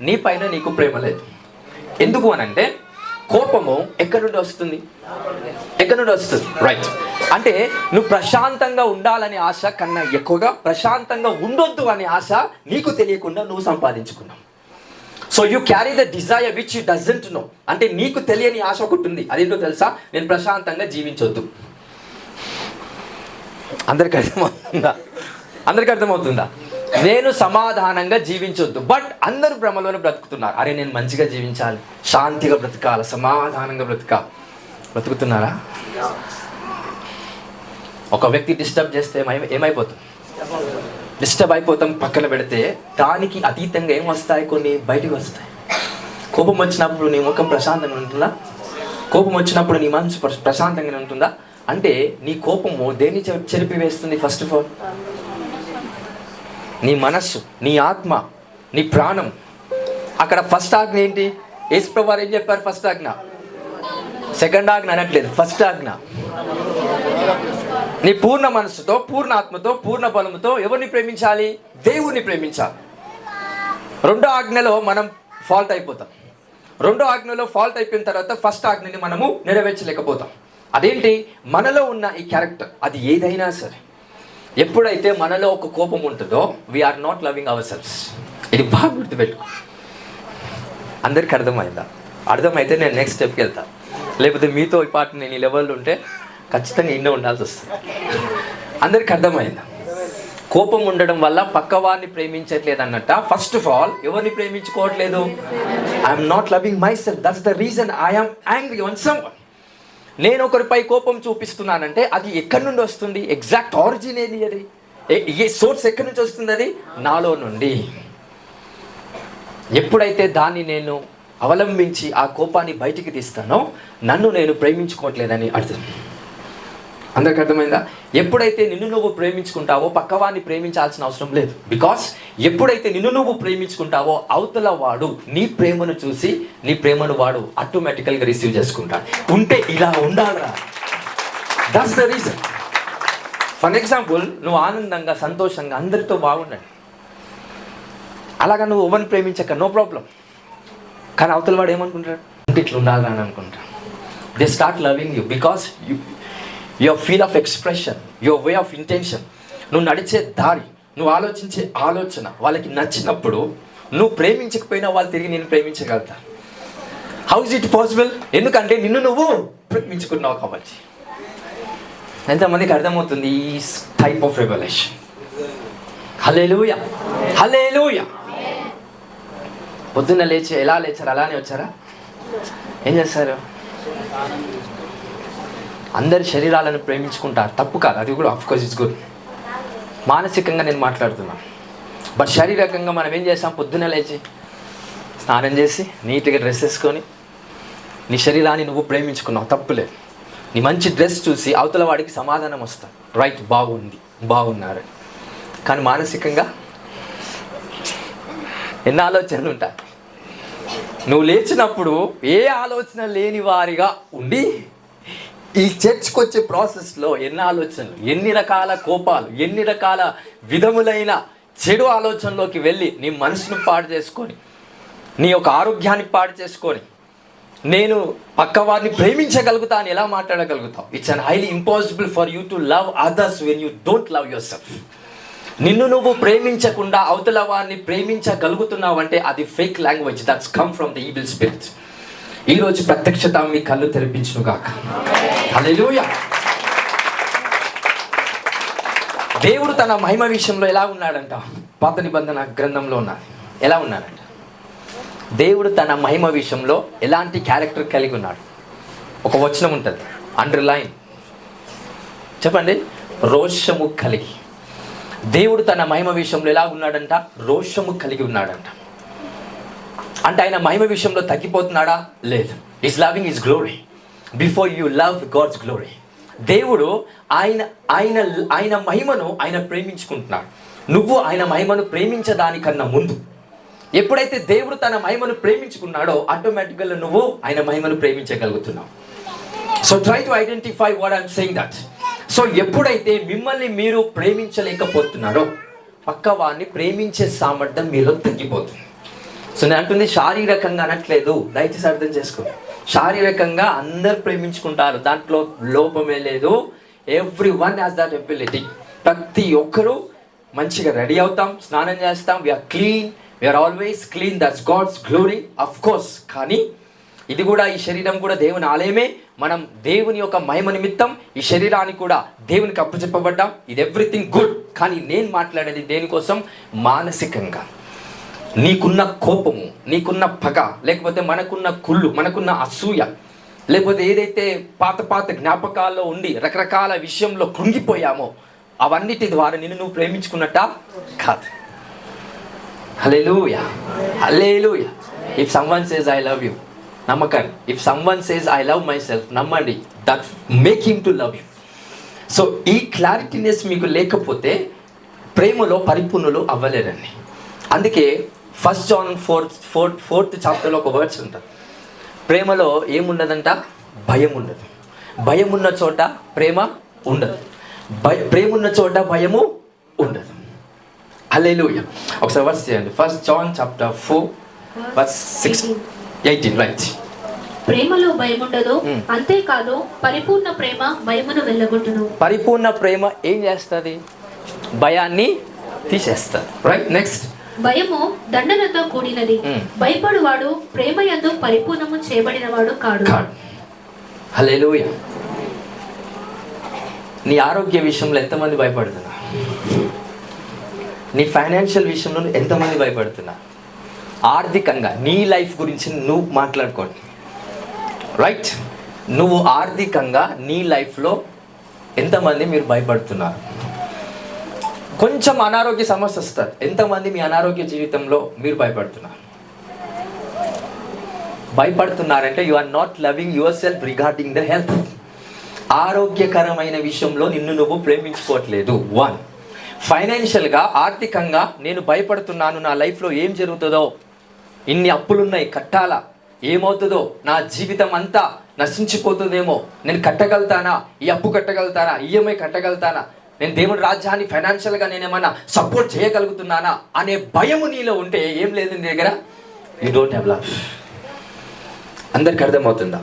నీ పైన నీకు ప్రేమ లేదు. ఎందుకు అనంటే కోపము ఎక్కడి నుండి వస్తుంది? రైట్. అంటే నువ్వు ప్రశాంతంగా ఉండాలనే ఆశ కన్నా ఎక్కువగా ప్రశాంతంగా ఉండొద్దు అనే ఆశ నీకు తెలియకుండా నువ్వు సంపాదించుకున్నావు. So you carry the desire which you doesn't know. అంటే నీకు తెలియని ఆశ ఒకటి ఉంది. అదేంటో తెలుసా? నేను ప్రశాంతంగా జీవించొద్దు. అందరికి అర్థమవుతుందా? నేను సమాధానంగా జీవించొద్దు. బట్ అందరూ భ్రమలోనే బ్రతుకుతున్నారు. అరే నేను మంచిగా జీవించాలి, శాంతిగా బ్రతకాలి, సమాధానంగా బ్రతుకుతున్నారా? ఒక వ్యక్తి డిస్టర్బ్ చేస్తే ఏమైపోతుంది? డిస్టర్బ్ అయిపోతాం. పక్కన పెడితే దానికి అతీతంగా ఏం వస్తాయి? కొన్ని బయటికి వస్తాయి. కోపం వచ్చినప్పుడు నీ ముఖం ప్రశాంతంగా ఉంటుందా? కోపం వచ్చినప్పుడు నీ మనసు ప్రశాంతంగా ఉంటుందా? అంటే నీ కోపము దేన్ని చెరిపివేస్తుంది? ఫస్ట్ ఆఫ్ ఆల్ నీ మనస్సు, నీ ఆత్మ, నీ ప్రాణం. అక్కడ ఫస్ట్ ఆజ్ఞ ఏంటి? యేసుప్రభు వారు ఏం చెప్పారు? ఫస్ట్ ఆజ్ఞ. సెకండ్ ఆజ్ఞ అనట్లేదు, ఫస్ట్ ఆజ్ఞ. నీ పూర్ణ మనస్సుతో, పూర్ణ ఆత్మతో, పూర్ణ బలముతో ఎవరిని ప్రేమించాలి? దేవుణ్ణి ప్రేమించాలి. రెండో ఆజ్ఞలో మనం ఫాల్ట్ అయిపోతాం. రెండో ఆజ్ఞలో ఫాల్ట్ అయిపోయిన తర్వాత ఫస్ట్ ఆజ్ఞని మనము నెరవేర్చలేకపోతాం. అదేంటి? మనలో ఉన్న ఈ క్యారెక్టర్, అది ఏదైనా సరే, ఎప్పుడైతే మనలో ఒక కోపం ఉంటుందో we're not loving our selfs. ఇది బాగా గుర్తుపెట్టుకో. అందరికి అర్థమైందా? అర్థమైతే నేను నెక్స్ట్ స్టెప్కి వెళ్తాను. లేకపోతే మీతో ఈ పాట నేను ఈ లెవెల్లో ఉంటే ఖచ్చితంగా ఇన్నో ఉండాల్సి వస్తుంది. అందరికి అర్థమైందా? కోపం ఉండడం వల్ల పక్కవారిని ప్రేమించట్లేదు అన్నట్ట. ఫస్ట్ ఆఫ్ ఆల్ ఎవరిని ప్రేమించుకోవట్లేదు? I'm not loving myself. That's the reason I'm angry on someone. నేను ఒకరిపై కోపం చూపిస్తున్నానంటే అది ఎక్కడి నుండి వస్తుంది? ఎగ్జాక్ట్ ఆరిజిన్ ఏది? అది ఏ సోర్స్ ఎక్కడి నుంచి వస్తుంది? అది నాలో నుండి. ఎప్పుడైతే దాన్ని నేను అవలంబించి ఆ కోపాన్ని బయటికి తీస్తానో నన్ను నేను ప్రేమించుకోవట్లేదని అర్థం. అందరికి అర్థమైందా? ఎప్పుడైతే నిన్ను నువ్వు ప్రేమించుకుంటావో పక్కవాడిని ప్రేమించాల్సిన అవసరం లేదు. బికాస్ ఎప్పుడైతే నిన్ను నువ్వు ప్రేమించుకుంటావో అవతల వాడు నీ ప్రేమను చూసి నీ ప్రేమను వాడు ఆటోమేటికల్గా రిసీవ్ చేసుకుంటాడు. ఉంటే ఇలా ఉండాలరా. That's the reason. For example, నువ్వు ఆనందంగా సంతోషంగా అందరితో బాగుండండి. అలాగా నువ్వు ఎవరిని ప్రేమించక నో ప్రాబ్లం. కానీ అవతల వాడు ఏమనుకుంటాడు? అంటే ఇట్లా ఉండాలని అని అనుకుంటాడు. They start loving you because your feel of expression, your way of intention, నువ్వు నడిచే దారి, నువ్వు ఆలోచించే ఆలోచన వాళ్ళకి నచ్చినప్పుడు నువ్వు ప్రేమించకపోయినా వాళ్ళు తిరిగి నేను ప్రేమించగలుగుతారు. How is it possible? ఎందుకంటే నిన్ను నువ్వు ప్రేమించుకున్నావు కాబట్టి. ఎంతమందికి అర్థమవుతుంది ఈ type of revolution? Hallelujah, hallelujah. పొద్దున్న లేచి ఎలా లేచారు? అలానే వచ్చారా? ఏం చేస్తారు? అందరి శరీరాలను ప్రేమించుకుంటారు, తప్పు కాదు, అది కూడా ఆఫ్కోర్స్ ఇట్స్ గుడ్. మానసికంగా నేను మాట్లాడుతున్నాను. బట్ శారీరకంగా మనం ఏం చేస్తాం? పొద్దున్న లేచి స్నానం చేసి నీట్గా డ్రెస్ వేసుకొని నీ శరీరాన్ని నువ్వు ప్రేమించుకున్నావు, తప్పులేదు. నీ మంచి డ్రెస్ చూసి అవతల వాడికి సమాధానం వస్తాం, రైట్, బాగుంది, బాగున్నారు. కానీ మానసికంగా ఎన్ని ఆలోచనలు ఉంటాయి. నువ్వు లేచినప్పుడు ఏ ఆలోచన లేని వారిగా ఉండి ఈ చర్చ్కి వచ్చే ప్రాసెస్లో ఎన్ని ఆలోచనలు, ఎన్ని రకాల కోపాలు, ఎన్ని రకాల విధములైన చెడు ఆలోచనలోకి వెళ్ళి నీ మనసును పాడు చేసుకొని, నీ యొక్క ఆరోగ్యాన్ని పాడు చేసుకొని, నేను పక్కవారిని ప్రేమించగలుగుతా అని ఎలా మాట్లాడగలుగుతావు? It's an highly impossible for you to love others when you don't love yourself. నిన్ను నువ్వు ప్రేమించకుండా అవతల వారిని ప్రేమించగలుగుతున్నావు అంటే అది fake language, that's come from the evil spirit. ఈరోజు ప్రత్యక్షత మీ కళ్ళు తెరిపించును గాక. హల్లెలూయా. దేవుడు తన మహిమ విషయంలో ఎలా ఉన్నాడంట? పాత నిబంధన గ్రంథంలో ఉన్నది. ఎలా ఉన్నాడంట? దేవుడు తన మహిమ విషయంలో ఎలాంటి క్యారెక్టర్ కలిగి ఉన్నాడు? ఒక వచనం ఉంటుంది, అండర్లైన్ చెప్పండి. రోషము కలిగి. దేవుడు తన మహిమ విషయంలో ఎలా ఉన్నాడంట? రోషము కలిగి ఉన్నాడంట. అంటే ఆయన మహిమ విషయంలో తగ్గిపోతున్నాడా? లేదు. Is loving his glory before you love God's glory. దేవుడు ఆయన ఆయన ఆయన మహిమను ఆయన ప్రేమించుకుంటున్నాడు. నువ్వు ఆయన మహిమను ప్రేమించడానికన్నా ముందు, ఎప్పుడైతే దేవుడు తన మహిమను ప్రేమించుకున్నాడో ఆటోమేటిక్గా నువ్వు ఆయన మహిమను ప్రేమించగలుగుతున్నావు. So try to identify what I'm saying that. So ఎప్పుడైతే మిమ్మల్ని మీరు ప్రేమించలేకపోతున్నారో పక్క వారిని ప్రేమించే సామర్థ్యం మీలో తగ్గిపోతుంది. సో నేను అంటుంది శారీరకంగా అనట్లేదు, దయచేసి అర్థం చేసుకో. శారీరకంగా అందరు ప్రేమించుకుంటారు, దాంట్లో లోపమే లేదు. Every one has that ability. ప్రతి ఒక్కరూ మంచిగా రెడీ అవుతాం, స్నానం చేస్తాం, we're clean, we're always clean, that's God's glory of course. కానీ ఇది కూడా, ఈ శరీరం కూడా దేవుని ఆలయమే. మనం దేవుని యొక్క మహిమ నిమిత్తం ఈ శరీరాన్ని కూడా దేవునికి అప్పచెప్పబడ్డాం. ఇది ఎవ్రీథింగ్ గుడ్. కానీ నేను మాట్లాడేది దేనికోసం? మానసికంగా నీకున్న కోపము, నీకున్న పగ, లేకపోతే మనకున్న కుళ్ళు, మనకున్న అసూయ, లేకపోతే ఏదైతే పాత జ్ఞాపకాల్లో ఉండి రకరకాల విషయంలో కృంగిపోయామో అవన్నిటి ద్వారా నిన్ను నువ్వు ప్రేమించుకున్నట్టా? కాదు. Hallelujah, hallelujah. If someone says I love you, నమ్మకండి. If someone says I love myself, నమ్మండి, that make him to love you. So ఈ క్లారిటీనెస్ మీకు లేకపోతే ప్రేమలో పరిపూర్ణులు అవ్వలేరండి. అందుకే 1 John 4th చాప్టర్లో ఒక వర్డ్స్ ఉంటుంది. ప్రేమలో ఏముండదంట? భయం ఉండదు. భయం ఉన్న చోట ప్రేమ ఉండదు. ప్రేమ ఉన్న చోట భయము ఉండదు. హల్లెలూయా. ఒకసారి వర్స్ చేయండి. 1 John chapter 4 verse 18 రైట్. ప్రేమలో భయం ఉండదు, అంతేకాదు పరిపూర్ణ ప్రేమ భయమును వెళ్ళగొట్టును. పరిపూర్ణ ప్రేమ ఏం చేస్తుంది? భయాన్ని తీసేస్తుంది. రైట్. నెక్స్ట్, భయము దండనతో కూడినది, భయపడువాడు ప్రేమ యందు పరిపూర్ణము చేయబడిన వాడు కాడు. హల్లెలూయా. నీ ఆరోగ్య విషయంలో ఎంతమంది భయపడుతున్నా? నీ ఫైనాన్షియల్ విషయంలో ఎంతమంది భయపడుతున్నా? ఆర్థికంగా నీ లైఫ్ గురించి నువ్వు మాట్లాడుకోండి. రైట్. నువ్వు ఆర్థికంగా నీ లైఫ్లో ఎంతమంది మీరు భయపడుతున్నారు? కొంచెం అనారోగ్య సమస్య వస్తుంది, ఎంతమంది మీ అనారోగ్య జీవితంలో మీరు భయపడుతున్నారంటే you are not loving yourself regarding the health. ఆరోగ్యకరమైన విషయంలో నిన్ను నువ్వు ప్రేమించుకోవట్లేదు. 1. ఫైనాన్షియల్గా, ఆర్థికంగా నేను భయపడుతున్నాను, నా లైఫ్లో ఏం జరుగుతుందో, ఇన్ని అప్పులున్నాయి, కట్టాలా, ఏమవుతుందో, నా జీవితం అంతా నశించిపోతుందేమో, నేను కట్టగలుగుతానా, ఈ అప్పు కట్టగలుగుతానా, ఈఎంఐ కట్టగలుగుతానా, నేను దేవుని రాజ్యాన్ని ఫైనాన్షియల్గా నేనేమన్నా సపోర్ట్ చేయగలుగుతున్నానా అనే భయము నీలో ఉంటే ఏం లేదు నీ దగ్గర. You don't have love. అందరికి అర్థమవుతుందా?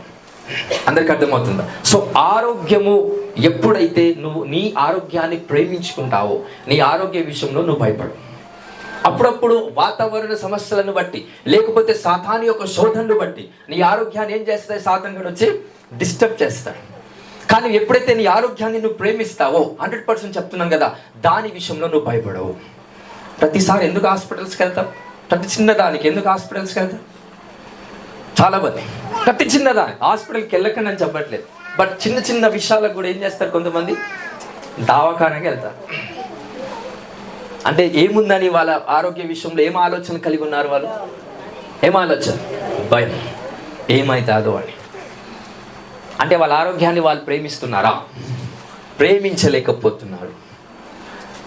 సో ఆరోగ్యము, ఎప్పుడైతే నువ్వు నీ ఆరోగ్యాన్ని ప్రేమించుకుంటావో నీ ఆరోగ్య విషయంలో నువ్వు భయపడు. అప్పుడప్పుడు వాతావరణ సమస్యలను బట్టి, లేకపోతే సాతాను యొక్క శోధనను బట్టి నీ ఆరోగ్యాన్ని ఏం చేస్తాయి? సాతాను కూడా వచ్చి డిస్టర్బ్ చేస్తాడు. కానీ ఎప్పుడైతే నీ ఆరోగ్యాన్ని నువ్వు ప్రేమిస్తావో, 100% చెప్తున్నాను కదా, దాని విషయంలో నువ్వు భయపడవు. ప్రతిసారి ఎందుకు హాస్పిటల్స్కి వెళ్తావు? ప్రతి చిన్నదానికి ఎందుకు హాస్పిటల్స్కి వెళ్తావు? చాలా మంది ప్రతి చిన్నదానికి హాస్పిటల్కి వెళ్ళకండి అని చెప్పట్లేదు, బట్ చిన్న చిన్న విషయాలకు కూడా ఏం చేస్తారు కొంతమంది? దవాఖానకి వెళ్తారు. అంటే ఏముందని వాళ్ళ ఆరోగ్య విషయంలో ఏం ఆలోచన కలిగి ఉన్నారు వాళ్ళు? ఏం ఆలోచన? భయం, ఏమవుతుందో అని. అంటే వాళ్ళ ఆరోగ్యాన్ని వాళ్ళు ప్రేమిస్తున్నారా? ప్రేమించలేకపోతున్నారు.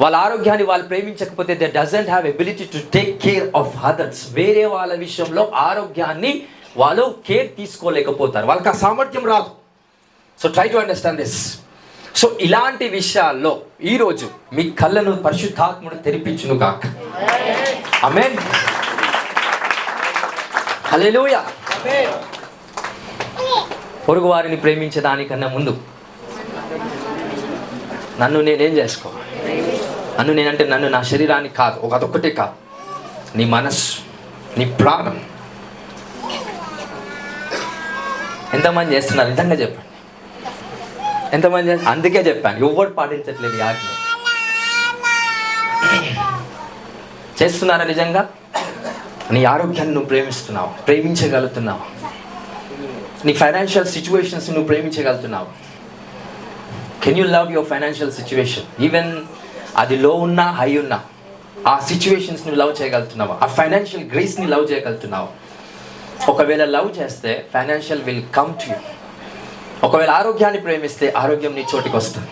వాళ్ళ ఆరోగ్యాన్ని వాళ్ళు ప్రేమించకపోతే they doesn't have ability to take care of others. వేరే వాళ్ళ విషయంలో ఆరోగ్యాన్ని వాళ్ళు కేర్ తీసుకోలేకపోతారు, వాళ్ళకి ఆ సామర్థ్యం రాదు. So try to understand this. So ఇలాంటి విషయాల్లో ఈరోజు మీ కళ్ళను పరిశుద్ధాత్ముడు తెరిపించును గాక. ఆమేన్, హల్లెలూయా. పొరుగు వారిని ప్రేమించే దానికన్నా ముందు నన్ను నేనేం చేసుకోవాలి? నన్ను నేనంటే నన్ను, నా శరీరానికి కాదు, అదొక్కటే కాదు, నీ మనస్సు, నీ ప్రాణం. ఎంతమంది చేస్తున్నారు? నిజంగా చెప్పండి, ఎంతమంది? అందుకే చెప్పాను, ఎవరు పాటించట్లేదు ఈ ఆజ్ఞ. చేస్తున్నారా నిజంగా? నీ ఆరోగ్యాన్ని నువ్వు ప్రేమిస్తున్నావు, ప్రేమించగలుగుతున్నావు. నీ ఫైనాన్షియల్ సిచ్యువేషన్స్ నువ్వు ప్రేమించగలుగుతున్నావు. Can you love your financial situation? Even అది లో ఉన్నా హై ఉన్నా ఆ సిచ్యువేషన్స్ నువ్వు లవ్ చేయగలుగుతున్నావు, ఆ ఫైనాన్షియల్ గ్రేస్ని లవ్ చేయగలుగుతున్నావు. ఒకవేళ లవ్ చేస్తే financial will come to you. ఒకవేళ ఆరోగ్యాన్ని ప్రేమిస్తే ఆరోగ్యం నీ చోటికి వస్తుంది.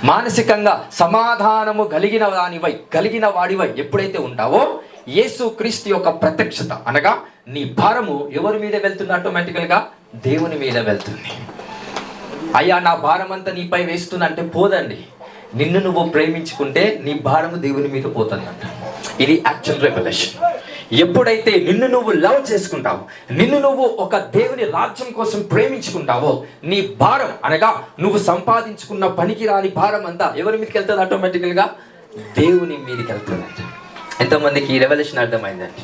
మానసికంగా సమాధానము కలిగిన వాడివై ఎప్పుడైతే ఉంటావో, యేసు క్రీస్తు యొక్క ప్రత్యక్షత అనగా నీ భారము ఎవరి మీద వెళ్తుంది? ఆటోమేటికల్గా దేవుని మీద వెళ్తుంది. అయ్యా నా భారం అంతా నీపై వేస్తున్నా అంటే పోదండి. నిన్ను నువ్వు ప్రేమించుకుంటే నీ భారము దేవుని మీద పోతుందంట. ఇది యాక్చువల్ రెవల్యూషన్. ఎప్పుడైతే నిన్ను నువ్వు లవ్ చేసుకుంటావో, నిన్ను నువ్వు ఒక దేవుని రాజ్యం కోసం ప్రేమించుకుంటావో, నీ భారం అనగా నువ్వు సంపాదించుకున్న పనికిరాని భారం అంతా ఎవరి మీదకి వెళ్తుంది? ఆటోమేటికల్గా దేవుని మీదకి వెళ్తుందంట. ఎంతమందికి ఈ రెవల్యూషన్ అర్థమైందండి?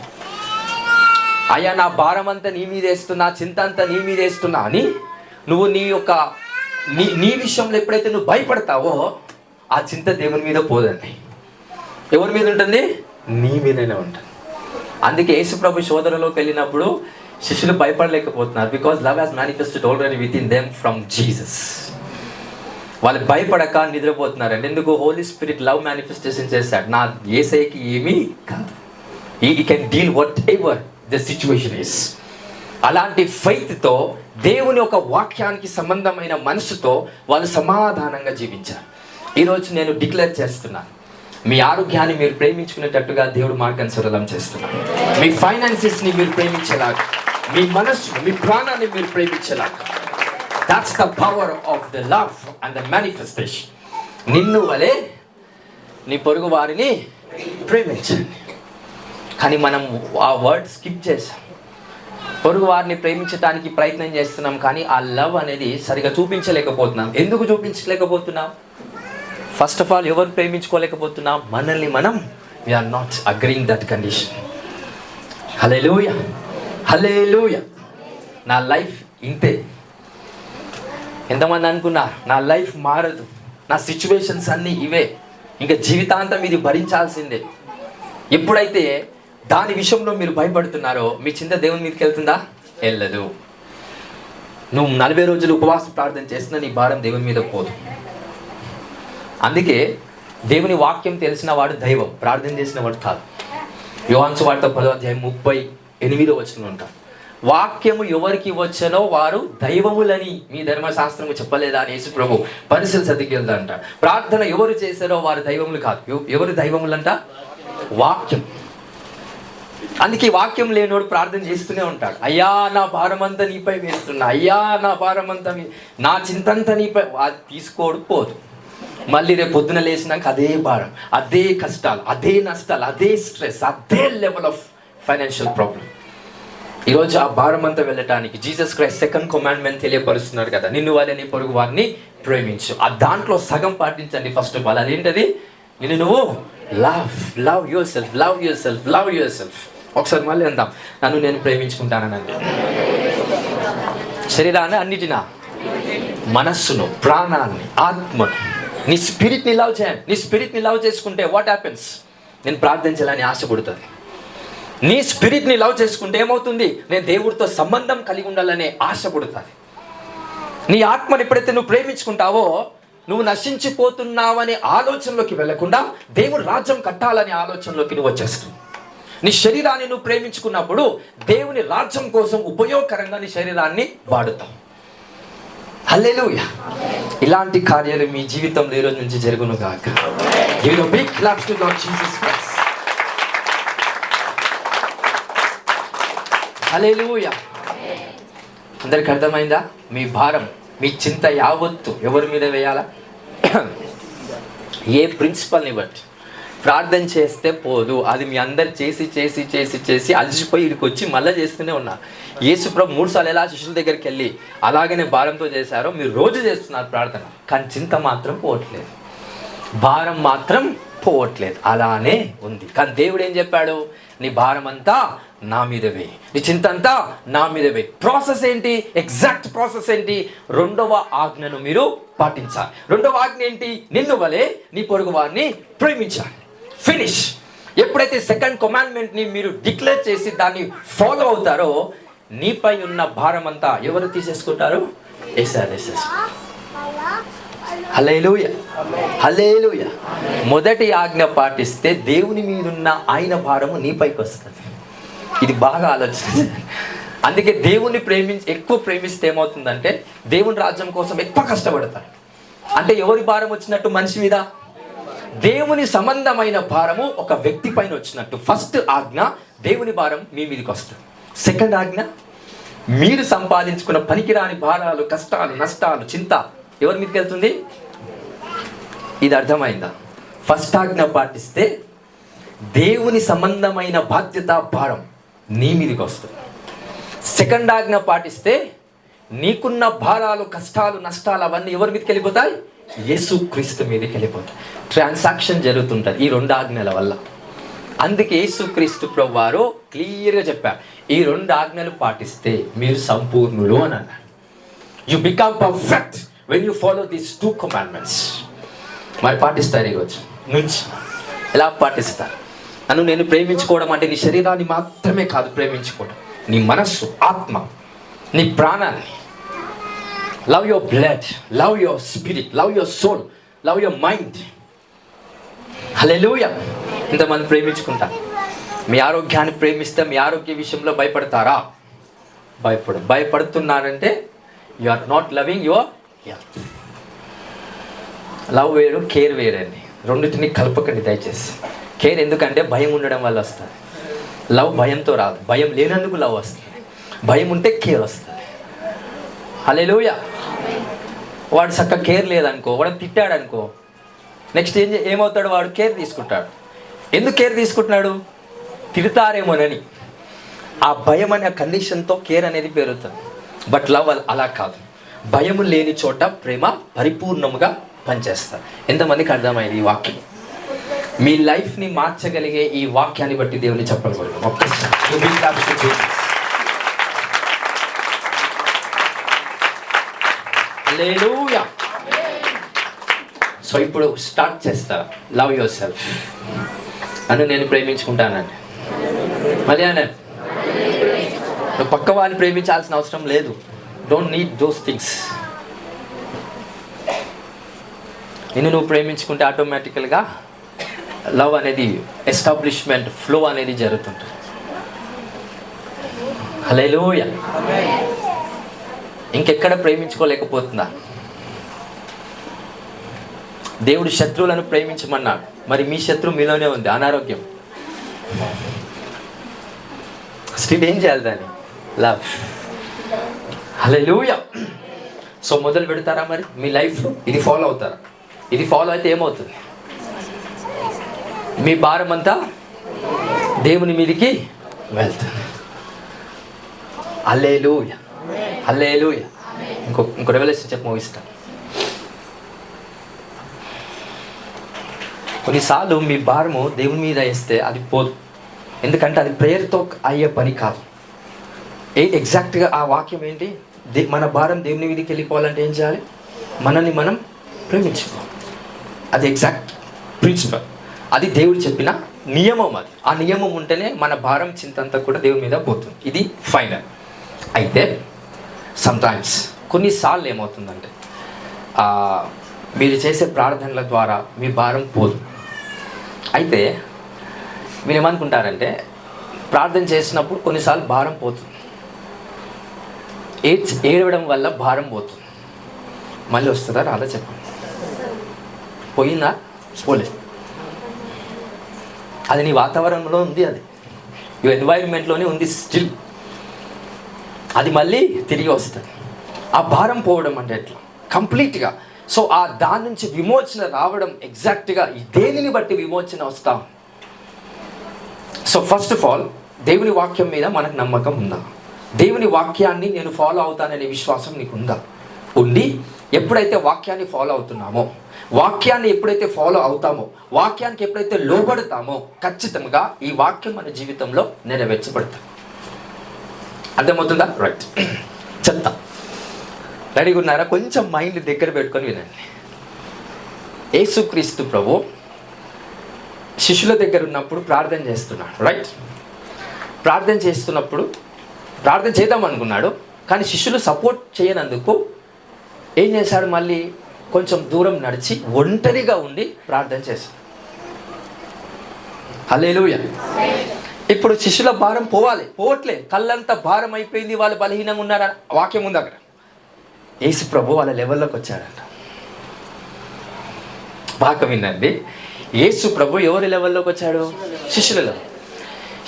అయ్యా నా భారం అంతా నీ మీద వేస్తున్నా, చింత అంతా నీ మీద వేస్తున్నా అని నువ్వు నీ విషయంలో ఎప్పుడైతే నువ్వు భయపడతావో, ఆ చింత దేవుని మీద పోదండి. ఎవరి మీద ఉంటుంది? నీ మీదనే ఉంటుంది. అందుకే యేసు ప్రభు శోధనలోకి వెళ్ళినప్పుడు శిష్యులు భయపడలేకపోతున్నారు. Because love has manifested already within them from Jesus. వాళ్ళు భయపడక నిద్రపోతున్నారండి. ఎందుకు? హోలీ స్పిరిట్ లవ్ మేనిఫెస్టేషన్ చేశాడు. నా యేసయ్యకి ఏమీ కాదు, ఈ can deal what ever the situation is. అలాంటి ఫెయిత్తో, దేవుని ఒక వాక్యానికి సంబంధమైన మనసుతో వాళ్ళు సమాధానంగా జీవించారు. ఈరోజు నేను డిక్లేర్ చేస్తున్నాను, మీ ఆరోగ్యాన్ని మీరు ప్రేమించుకునేటట్టుగా దేవుడు మార్గాన్ని సరళం చేస్తున్నాడు. మీ ఫైనాన్సెస్ని మీరు ప్రేమించేలాగా, మీ మనస్సు, మీ ప్రాణాన్ని మీరు ప్రేమించేలాగా. That's the power of the love and the manifestation. నిన్ను వలె నీ పొరుగు వారిని ప్రేమించండి. కానీ మనం ఆ వర్డ్ స్కిప్ చేసాం. పొరుగు వారిని ప్రేమించడానికి ప్రయత్నం చేస్తున్నాం, కానీ ఆ లవ్ అనేది సరిగా చూపించలేకపోతున్నాం. ఎందుకు చూపించలేకపోతున్నాం? ఫస్ట్ ఆఫ్ ఆల్ ఎవరు ప్రేమించుకోలేకపోతున్నాం? మనల్ని మనం. We are not agreeing that condition. Hallelujah, hallelujah. నా లైఫ్ ఇంతే. ఎంతమంది అనుకున్నారు నా లైఫ్ మారదు, నా సిచ్యువేషన్స్ అన్నీ ఇవే, ఇంకా జీవితాంతం ఇది భరించాల్సిందే. ఎప్పుడైతే దాని విషయంలో మీరు భయపడుతున్నారో, మీ చింత దేవుని మీదకి వెళ్తుందా? వెళ్ళదు. నువ్వు 40 రోజులు ఉపవాస ప్రార్థన చేసినా నీ భారం దేవుని మీద పోదు. అందుకే దేవుని వాక్యం తెలిసిన వాడు దైవం, ప్రార్థన చేసిన వాడు కాదు. యోహాను సువార్త 10వ అధ్యాయం 38వ వచనంలో ఉంటారు, వాక్యము ఎవరికి వచ్చనో వారు దైవములని మీ ధర్మశాస్త్రము చెప్పలేదా అని యేసు ప్రభు పరిశీలి చదివిందంట. ప్రార్థన ఎవరు చేశారో వారు దైవములు కాదు. ఎవరు దైవములంట? వాక్యం. అందుకే వాక్యం లేనోడు ప్రార్థన చేస్తూనే ఉంటాడు. అయ్యా నా భారమంతా నీపై వేస్తున్నా, అయ్యా నా భారమంతా నా చింతంతా నీపై. అది తీసుకోడు, పోదు. మళ్ళీ రేపు పొద్దున లేచినాక అదే భారం, అదే కష్టాలు, అదే నష్టాలు, అదే స్ట్రెస్, అదే లెవెల్ ఆఫ్ ఫైనాన్షియల్ ప్రాబ్లం. ఈరోజు ఆ భారం అంతా వెళ్ళటానికి జీసస్ క్రైస్ట్ 2nd commandment తెలియపరుస్తున్నాడు కదా, నిన్ను వలె నీ పొరుగు వారిని ప్రేమించు. ఆ దాంట్లో సగం పాటించండి. ఫస్ట్ ఆఫ్ ఆల్ అదేంటది? నిన్ను నువ్వు లవ్ యువర్ సెల్ఫ్. ఒకసారి మళ్ళీ అందాం, నన్ను నేను ప్రేమించుకుంటానండి. శరీరాన్ని అన్నిటినా, మనస్సును, ప్రాణాన్ని, ఆత్మను, నీ స్పిరిట్ని లవ్ చేయండి. నీ స్పిరిట్ని లవ్ చేసుకుంటే వాట్ హ్యాపెన్స్? నేను ప్రార్థించాలని ఆశపడుతుంది. నీ స్పిరిట్ని లవ్ చేసుకుంటే ఏమవుతుంది? నేను దేవుడితో సంబంధం కలిగి ఉండాలనే ఆశపడుతుంది. నీ ఆత్మని ఎప్పుడైతే నువ్వు ప్రేమించుకుంటావో, నువ్వు నశించిపోతున్నావనే ఆలోచనలోకి వెళ్లకుండా దేవుడు రాజ్యం కట్టాలనే ఆలోచనలోకి నువ్వు వచ్చేస్తావు. నీ శరీరాన్ని నువ్వు ప్రేమించుకున్నప్పుడు దేవుని రాజ్యం కోసం ఉపయోగకరంగా నీ శరీరాన్ని వాడుతావు. హల్లెలూయా. ఇలాంటి కార్యాలు మీ జీవితంలో ఈ రోజు నుంచి జరుగును గాక. Give a big claps to Lord Jesus Christ. Hallelujah. అందరికి అర్థమైందా? మీ భారం, మీ చింత యావత్తు ఎవరి మీద వేయాలా? ఏ ప్రిన్సిపల్ని బట్టి ప్రార్థన చేస్తే పోదు. అది మీ అందరు చేసి అలసిపోయి ఇక్కడికి వచ్చి మళ్ళీ చేస్తూనే ఉన్నారు. యేసుప్రభు 3 సార్లు ఎలా శిష్యుల దగ్గరికి వెళ్ళి అలాగనే భారంతో చేశారో మీరు రోజు చేస్తున్నారు ప్రార్థన, కానీ చింత మాత్రం పోవట్లేదు, భారం మాత్రం పోవట్లేదు, అలానే ఉంది. కానీ దేవుడు ఏం చెప్పాడు? నీ భారం అంతా నా మీద వేయి, నీ చింత అంతా నా మీద వేయి. ప్రాసెస్ ఏంటి? ఎగ్జాక్ట్ ప్రాసెస్ ఏంటి? 2వ ఆజ్ఞను మీరు పాటించాలి. 2వ ఆజ్ఞ ఏంటి? నిన్ను వలె నీ పొరుగు వారిని ప్రేమించాలి. ఫినిష్. ఎప్పుడైతే 2nd కమాండ్మెంట్ని మీరు డిక్లేర్ చేసి దాన్ని ఫాలో అవుతారో, నీపై ఉన్న భారం అంతా ఎవరు తీసేసుకుంటారు? యేసయ్య. హల్లెలూయా, హల్లెలూయా. మొదటి ఆజ్ఞ పాటిస్తే దేవుని మీద ఉన్న ఆయన భారము నీపైకి వస్తుంది. ఇది బాగా ఆలోచన. అందుకే దేవుని ఎక్కువ ప్రేమిస్తే ఏమవుతుందంటే దేవుని రాజ్యం కోసం ఎక్కువ కష్టపడతారు. అంటే ఎవరి భారం వచ్చినట్టు? మనిషి మీద. దేవుని సంబంధమైన భారము ఒక వ్యక్తి పైన వచ్చినట్టు. ఫస్ట్ ఆజ్ఞ దేవుని భారం మీ మీదకి వస్తుంది. 2nd ఆజ్ఞ మీరు సంపాదించుకున్న పనికిరాని భారాలు, కష్టాలు, నష్టాలు, చింత ఎవరి మీదకి వెళ్తుంది? ఇది అర్థమైందా? ఫస్ట్ ఆజ్ఞ పాటిస్తే దేవుని సంబంధమైన బాధ్యత, భారం నీ మీదకి వస్తుంది. 2nd ఆజ్ఞ పాటిస్తే నీకున్న భారాలు, కష్టాలు, నష్టాలు అవన్నీ ఎవరి మీదకి వెళ్ళిపోతాయి? యేసుక్రీస్తు మీదకి వెళ్ళిపోతాయి. ట్రాన్సాక్షన్ జరుగుతుంటుంది ఈ 2 ఆజ్ఞల వల్ల. అందుకే యేసుక్రీస్తు ప్రభువారు క్లియర్గా చెప్పారు, ఈ 2 ఆజ్ఞలు పాటిస్తే మీరు సంపూర్ణులు అని అన్నారు. You become perfect when you follow these 2 commandments. మరి పాటిస్తారు ఈరోజు నుంచి? ఎలా పాటిస్తారు? నన్ను నేను ప్రేమించుకోవడం అంటే నీ శరీరాన్ని మాత్రమే కాదు ప్రేమించుకోవడం, నీ మనస్సు, ఆత్మ, నీ ప్రాణాన్ని. Love your blood, love your spirit, love your soul, love your mind. Hallelujah. ఇంతమంది ప్రేమించుకుంటారు. మీ ఆరోగ్యాన్ని ప్రేమిస్తే మీ ఆరోగ్య విషయంలో భయపడతారా? భయపడుతున్నారంటే you are not loving your health. Love వేరు, కేర్ వేరండి. రెండింటిని కలపకండి దయచేసి. కేర్ ఎందుకంటే భయం ఉండడం వల్ల వస్తుంది. లవ్ భయంతో రాదు. భయం లేనందుకు లవ్ వస్తుంది. భయం ఉంటే కేర్ వస్తుంది. హల్లెలూయా. వాడు చక్కగా కేర్ లేదనుకో, వాడు తిట్టాడు అనుకో, నెక్స్ట్ ఏమవుతాడు? వాడు కేర్ తీసుకుంటాడు. ఎందుకు కేర్ తీసుకుంటున్నాడు? తిడతారేమోనని. ఆ భయం అనే కండిషన్తో కేర్ అనేది పెరుగుతుంది. బట్ లవ్ అలా కాదు. భయం లేని చోట ప్రేమ పరిపూర్ణముగా పనిచేస్తారు. ఎంతమందికి అర్థమైంది ఈ వాక్యం? మీ లైఫ్ని మార్చగలిగే ఈ వాక్యాన్ని బట్టి దేవుని చెప్పకూడదు. ఒక్కసారి హల్లెలూయా. సో ఇప్పుడు స్టార్ట్ చేస్తా. Love your self. నన్ను నేను ప్రేమించుకుంటానండి. మళ్ళీ అన్నాను, నువ్వు పక్క వారిని ప్రేమించాల్సిన అవసరం లేదు. Don't need those things. నిన్ను నువ్వు ప్రేమించుకుంటే ఆటోమేటికల్గా లవ్ అనేది ఎస్టాబ్లిష్మెంట్, ఫ్లో అనేది జరుగుతుంటుంది. హల్లెలూయా. ఇంకెక్కడ ప్రేమించుకోలేకపోతుందా? దేవుడు శత్రువులను ప్రేమించమన్నాడు. మరి మీ శత్రువు మీలోనే ఉంది, అనారోగ్యం. స్టిల్ ఏం చేయాలి దాన్ని? లవ్. హల్లెలూయా. సో మొదలు పెడతారా మరి మీ లైఫ్లో? ఇది ఫాలో అవుతారా? ఇది ఫాలో అయితే ఏమవుతుంది? మీ భారం అంతా దేవుని మీదికి వెళ్తుంది. హల్లెలూయా, హల్లెలూయా. ఇంకో రెవల్యూషన్ చెప్పి ముగిస్తాను. కొన్నిసార్లు మీ భారము దేవుని మీద వేస్తే అది పోదు, ఎందుకంటే అది ప్రేయర్తో అయ్యే పని కాదు. ఎగ్జాక్ట్గా ఆ వాక్యం ఏంటి? మన భారం దేవుని మీదకి వెళ్ళిపోవాలంటే ఏం చేయాలి? మనల్ని మనం ప్రేమించుకోవాలి. అది ఎగ్జాక్ట్ ప్రిన్సిపల్, అది దేవుడు చెప్పిన నియమం. అది ఆ నియమం ఉంటేనే మన భారం చింతంతా కూడా దేవుని మీద పోతుంది. ఇది ఫైనల్. అయితే సమ్టైమ్స్ కొన్నిసార్లు ఏమవుతుందంటే మీరు చేసే ప్రార్థనల ద్వారా మీ భారం పోదు. అయితే మీరు ఏమనుకుంటారంటే ప్రార్థన చేసినప్పుడు కొన్నిసార్లు భారం పోతుంది, ఏడవడం వల్ల భారం పోతుంది. మళ్ళీ వస్తుందా రాదా చెప్పండి? పోయిందా? పోలేదు. అది నీ వాతావరణంలో ఉంది, అది ఈ ఎన్వైరన్మెంట్లోనే ఉంది స్టిల్. అది మళ్ళీ తిరిగి వస్తుంది. ఆ భారం పోవడం అంటే ఎట్లా? కంప్లీట్గా. సో ఆ దాని నుంచి విమోచన రావడం ఎగ్జాక్ట్గా దేనిని బట్టి విమోచన వస్తాం? సో ఫస్ట్ ఆఫ్ ఆల్ దేవుని వాక్యం మీద మనకు నమ్మకం ఉందా? దేవుని వాక్యాన్ని నేను ఫాలో అవుతాననే విశ్వాసం నీకు ఉందా? ఉండి ఎప్పుడైతే వాక్యాన్ని ఫాలో అవుతున్నామో, వాక్యాన్ని ఎప్పుడైతే ఫాలో అవుతామో, వాక్యానికి ఎప్పుడైతే లోబడతామో, ఖచ్చితంగా ఈ వాక్యం మన జీవితంలో నెరవేర్చబడతాం. అర్థమవుతుందా? రైట్. చెప్తా. రెడీగా ఉన్నారా? కొంచెం మైండ్ దగ్గర పెట్టుకొని వినండి. యేసుక్రీస్తు ప్రభు శిష్యుల దగ్గర ఉన్నప్పుడు ప్రార్థన చేస్తున్నాడు. రైట్. ప్రార్థన చేస్తున్నప్పుడు ప్రార్థన చేద్దాం అనుకున్నాడు, కానీ శిష్యులు సపోర్ట్ చేయనందుకు ఏం చేశాడు? మళ్ళీ కొంచెం దూరం నడిచి ఒంటరిగా ఉండి ప్రార్థన చేశాడు. హల్లెలూయా. ఇప్పుడు శిష్యుల భారం పోవాలి, పోవట్లేదు. కళ్ళంతా భారం అయిపోయింది, వాళ్ళు బలహీనంగా ఉన్నారని వాక్యం ఉంది అక్కడ. యేసు ప్రభు వాళ్ళ లెవెల్లోకి వచ్చాడంట. బాగా వినండి. యేసు ప్రభు ఎవరి లెవెల్లోకి వచ్చాడు? శిష్యుల లెవెల్.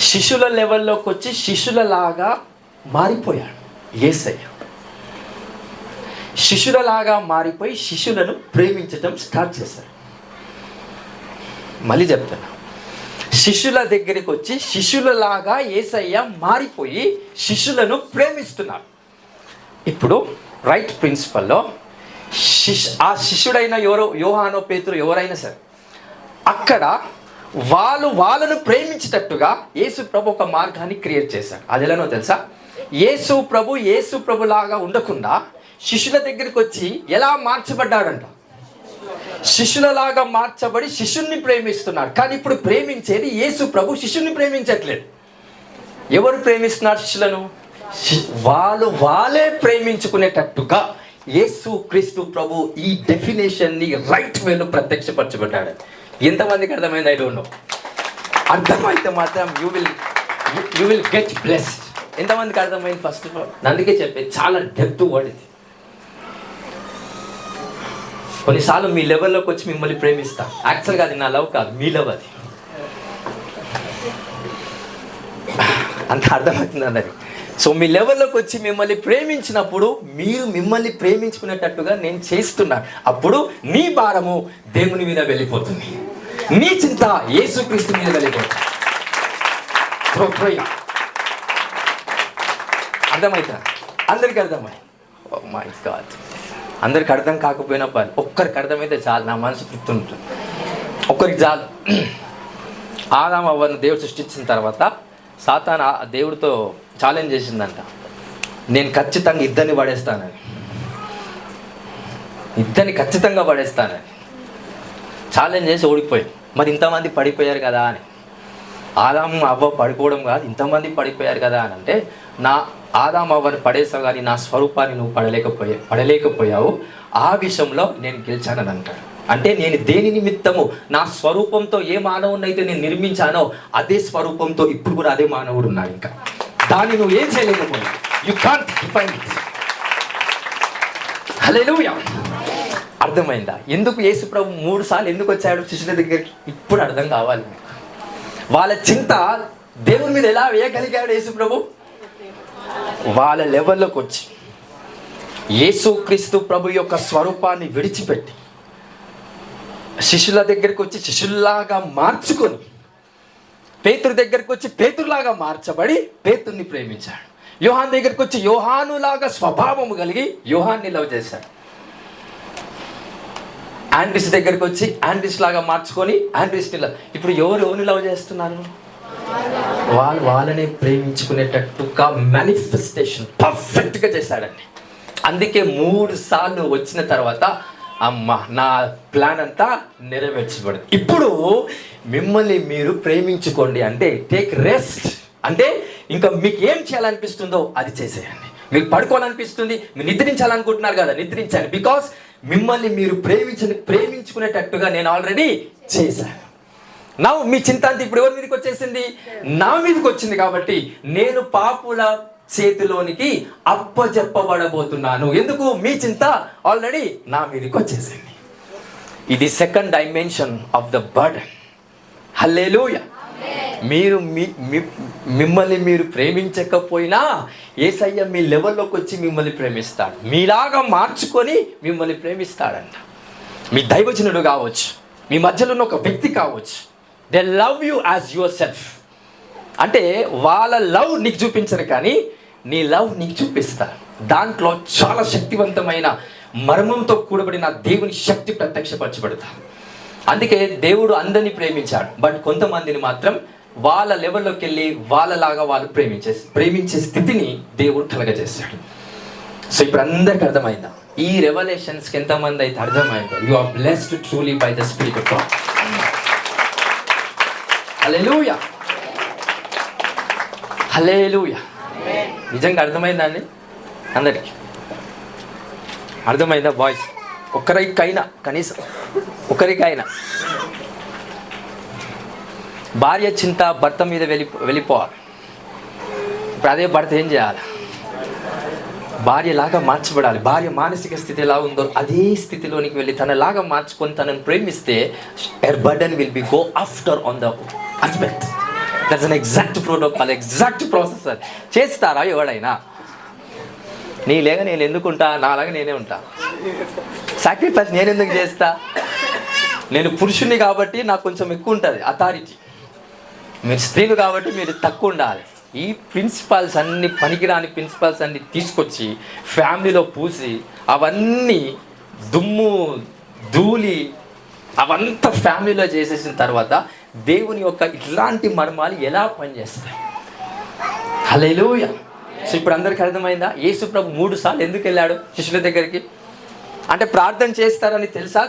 శిష్యుల లెవెల్లోకి వచ్చి శిష్యులలాగా మారిపోయాడు యేసయ్య. శిష్యులలాగా మారిపోయి శిష్యులను ప్రేమించడం స్టార్ట్ చేశాడు. మళ్ళీ చెప్తాను. శిష్యుల దగ్గరికి వచ్చి శిష్యులలాగా యేసయ్య మారిపోయి శిష్యులను ప్రేమిస్తున్నాడు. ఇప్పుడు రైట్ ప్రిన్సిపల్లో ఆ శిష్యుడైన ఎవరో, యోహానో పేతురు ఎవరైనా సరే, అక్కడ వాళ్ళను ప్రేమించేటట్టుగా యేసు ప్రభు ఒక మార్గాన్ని క్రియేట్ చేశాడు. అది ఎలానో తెలుసా? యేసు ప్రభు లాగా ఉండకుండా శిష్యుల దగ్గరికి వచ్చి ఎలా మార్చబడ్డాడంట? శిష్యులలాగా మార్చబడి శిష్యుల్ని ప్రేమిస్తున్నాడు. కానీ ఇప్పుడు ప్రేమించేది యేసు ప్రభు, శిష్యుల్ని ప్రేమించట్లేదు. ఎవరు ప్రేమిస్తున్నారు శిష్యులను? వాళ్ళే ప్రేమించుకునేటట్టుగా యేసు క్రీస్తు ప్రభు ఈ డెఫినేషన్ని రైట్ వేలో ప్రత్యక్షపరచబడ్డాడు. ఎంతమందికి అర్థమైంది? I don't know. అర్థమైతే మాత్రం యూ విల్ గెట్ బ్లెస్డ్. ఎంతమందికి అర్థమైంది? ఫస్ట్ ఆఫ్ ఆల్ అందుకే చెప్పేది చాలా డెప్త్ వర్డ్ ఇది. కొన్నిసార్లు మీ లెవెల్లోకి వచ్చి మిమ్మల్ని ప్రేమిస్తా. యాక్చువల్గా అది నా లవ్ కాదు, మీ లవ్. అది అంత అర్థమవుతుంది అందరికి. సో మీ లెవెల్లోకి వచ్చి మిమ్మల్ని ప్రేమించినప్పుడు మీరు మిమ్మల్ని ప్రేమించుకునేటట్టుగా నేను చేస్తున్నాను. అప్పుడు నీ భారము దేవుని మీద వెళ్ళిపోతుంది, నీ చింత యేసుక్రీస్తు మీద వెళ్ళిపోతుంది. అర్థమైతే అందరికి అర్థమై? Oh my God. అందరికి అర్థం కాకపోయినా పని, ఒక్కరికి అర్థమైతే చాలు, నా మనసు తృప్తి ఉంటుంది. ఒక్కరికి చాలు. ఆదాము అవ్వను దేవుడు సృష్టించిన తర్వాత సాతాను దేవుడితో ఛాలెంజ్ చేసిందంట, నేను ఖచ్చితంగా ఇద్దరిని ఖచ్చితంగా పడేస్తానని ఛాలెంజ్ చేసి ఓడిపోయింది. మరి ఇంతమంది పడిపోయారు కదా అని. ఆదాము అవ్వ పడిపోవడం కాదు, ఇంతమంది పడిపోయారు కదా అని అంటే, నా ఆదాము అవ్వని పడేసావు కానీ నా స్వరూపాన్ని నువ్వు పడలేకపోయావు, ఆ విషయంలో నేను గెలిచానని అంటాడు. అంటే నేను దేని నిమిత్తము నా స్వరూపంతో ఏ మానవుని అయితే నేను నిర్మించానో అదే స్వరూపంతో ఇప్పుడు కూడా అదే మానవుడు ఉన్నాడు. ఇంకా దాన్ని నువ్వు ఏం చేయలేకపోయావు. You can't define it. Hallelujah. అర్థమైందా? ఎందుకు యేసు ప్రభు 3 సార్లు ఎందుకు వచ్చాడు శిష్యుల దగ్గరికి? ఇప్పుడు అర్థం కావాలి. వాళ్ళ చింత దేవుని మీద ఎలా వేయగలిగాడు యేసు ప్రభు? వాళ్ళ లెవెల్లోకి వచ్చి యేసుక్రీస్తు ప్రభు యొక్క స్వరూపాన్ని విడిచిపెట్టి శిష్యుల దగ్గరికి వచ్చి శిష్యుల్లాగా మార్చుకొని, పేతురు దగ్గరికి వచ్చి పేతురులాగా మార్చబడి పేతుర్ని ప్రేమించాడు. యోహాను దగ్గరికి వచ్చి యోహానులాగా స్వభావము కలిగి యోహాన్ని లవ్ చేశాడు. ఆండ్రిస్ దగ్గరికి వచ్చి ఆండ్రిస్ లాగా మార్చుకొని ఆండ్రిస్ని ఇప్పుడు ఎవరిని లవ్ చేస్తున్నారు? వాళ్ళని ప్రేమించుకునేటట్టుగా మేనిఫెస్టేషన్ పర్ఫెక్ట్గా చేశాడండి. అందుకే 3 సార్లు వచ్చిన తర్వాత అమ్మ నా ప్లాన్ అంతా నెరవేర్చబడింది. ఇప్పుడు మిమ్మల్ని మీరు ప్రేమించుకోండి అంటే టేక్ రెస్ట్, అంటే ఇంకా మీకు ఏం చేయాలనిపిస్తుందో అది చేసేయండి. మీకు పడుకోవాలనిపిస్తుంది, మీరు నిద్రించాలనుకుంటున్నారు కదా, నిద్రించండి. బికాస్ మిమ్మల్ని మీరు ప్రేమించుకునేటట్టుగా నేను ఆల్రెడీ చేశాను. నా మీ చింత అంతా ఇప్పుడు ఎవరి మీదకి వచ్చేసింది? నా మీదకి వచ్చింది. కాబట్టి నేను పాపుల చేతిలోనికి అప్పచెప్పబడబోతున్నాను. ఎందుకు? మీ చింత ఆల్రెడీ నా మీదకి వచ్చేసింది. ఇది second dimension of the burden. Hallelujah. మీరు మిమ్మల్ని మీరు ప్రేమించకపోయినా యేసయ్య మీ లెవెల్లోకి వచ్చి మిమ్మల్ని ప్రేమిస్తాడు, మీలాగా మార్చుకొని మిమ్మల్ని ప్రేమిస్తాడంట. మీ దైవజనుడు కావచ్చు, మీ మధ్యలో ఉన్న ఒక వ్యక్తి కావచ్చు, they love you as your self. అంటే వాళ్ళ లవ్ నీకు చూపించరు, కానీ నీ లవ్ నీకు చూపిస్తా. దాంట్లో చాలా శక్తివంతమైన మర్మంతో కూడబడిన దేవుని శక్తి ప్రత్యక్షపరచబడతా. అందుకే దేవుడు అందరినీ ప్రేమించాడు, బట్ కొంతమందిని మాత్రం వాళ్ళ లెవెల్లోకి వెళ్ళి వాళ్ళలాగా వాళ్ళు ప్రేమించే స్థితిని దేవుడు కలగజేశాడు. సో ఇప్పుడు అందరికి అర్థమైందా? ఈ రెవల్యూషన్స్కి ఎంతమంది అయితే అర్థమైందో, you are blessed truly by the spirit of God. Hallelujah, hallelujah. నిజంగా అర్థమైందా అండి? అందరికి అర్థమైందా బాయ్స్? ఒక్కరికైనా, కనీసం ఒకరికైనా భార్య చింత భర్త మీద వెళ్ళిపోవాలి. ఇప్పుడు అదే భర్త ఏం చేయాలి? భార్యలాగా మార్చబడాలి. భార్య మానసిక స్థితి ఎలా ఉందో అదే స్థితిలోనికి వెళ్ళి తనలాగా మార్చుకొని తనను ప్రేమిస్తే her burden will be go after on the husband. That's an exact protocol, exact process. అది చేస్తారా ఎవడైనా? నీలాగా నేను ఎందుకుంటా, నాలాగా నేనే ఉంటా. సాక్రిఫైస్ నేను ఎందుకు చేస్తా? నేను పురుషుణ్ణి కాబట్టి నాకు కొంచెం ఎక్కువ ఉంటుంది అథారిటీ, మీరు స్త్రీలు కాబట్టి మీరు తక్కువ ఉండాలి. ఈ ప్రిన్సిపల్స్ అన్ని, పనికిరాని ప్రిన్సిపల్స్ అన్ని తీసుకొచ్చి ఫ్యామిలీలో పూసి అవన్నీ దుమ్ము ధూళి అవంతా ఫ్యామిలీలో చేసేసిన తర్వాత దేవుని యొక్క ఇట్లాంటి మర్మాలు ఎలా పనిచేస్తాయి? హల్లెలూయా. సో ఇప్పుడు అందరికీ అర్థమైందా? యేసు ప్రభు 3 సార్లు ఎందుకు వెళ్ళాడు శిష్యుల దగ్గరికి? అంటే ప్రార్థన చేస్తారని తెలుసా?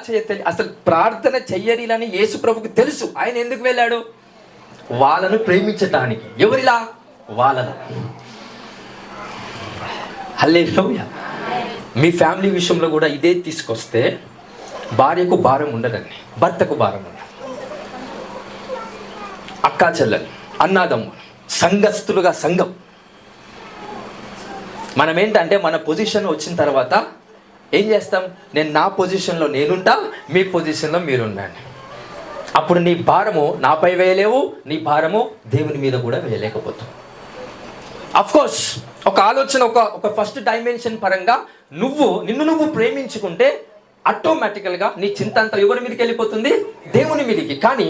అసలు ప్రార్థన చెయ్యని యేసు ప్రభుకి తెలుసు. ఆయన ఎందుకు వెళ్ళాడు? వాళ్ళను ప్రేమించటానికి. ఎవరిలా? వాళ్ళను. హల్లెలూయా. మీ ఫ్యామిలీ విషయంలో కూడా ఇదే తీసుకొస్తే భార్యకు భారం ఉండదండి, భర్తకు భారం ఉండదు. అక్కా చెల్లెలు, అన్నాదమ్ములు, సంఘస్థులుగా సంఘం. మనం ఏంటంటే మన పొజిషన్ వచ్చిన తర్వాత ఏం చేస్తాం? నేను నా పొజిషన్లో నేనుంటా, మీ పొజిషన్లో మీరుండండి. అప్పుడు నీ భారము నాపై వేయలేవు, నీ భారము దేవుని మీద కూడా వేయలేకపోతావు. అఫ్కోర్స్ ఒక ఆలోచన, ఒక ఫస్ట్ డైమెన్షన్ పరంగా నిన్ను నువ్వు ప్రేమించుకుంటే ఆటోమేటికల్గా నీ చింత అంతా ఎవరి మీదకి వెళ్ళిపోతుంది? దేవుని మీదకి. కానీ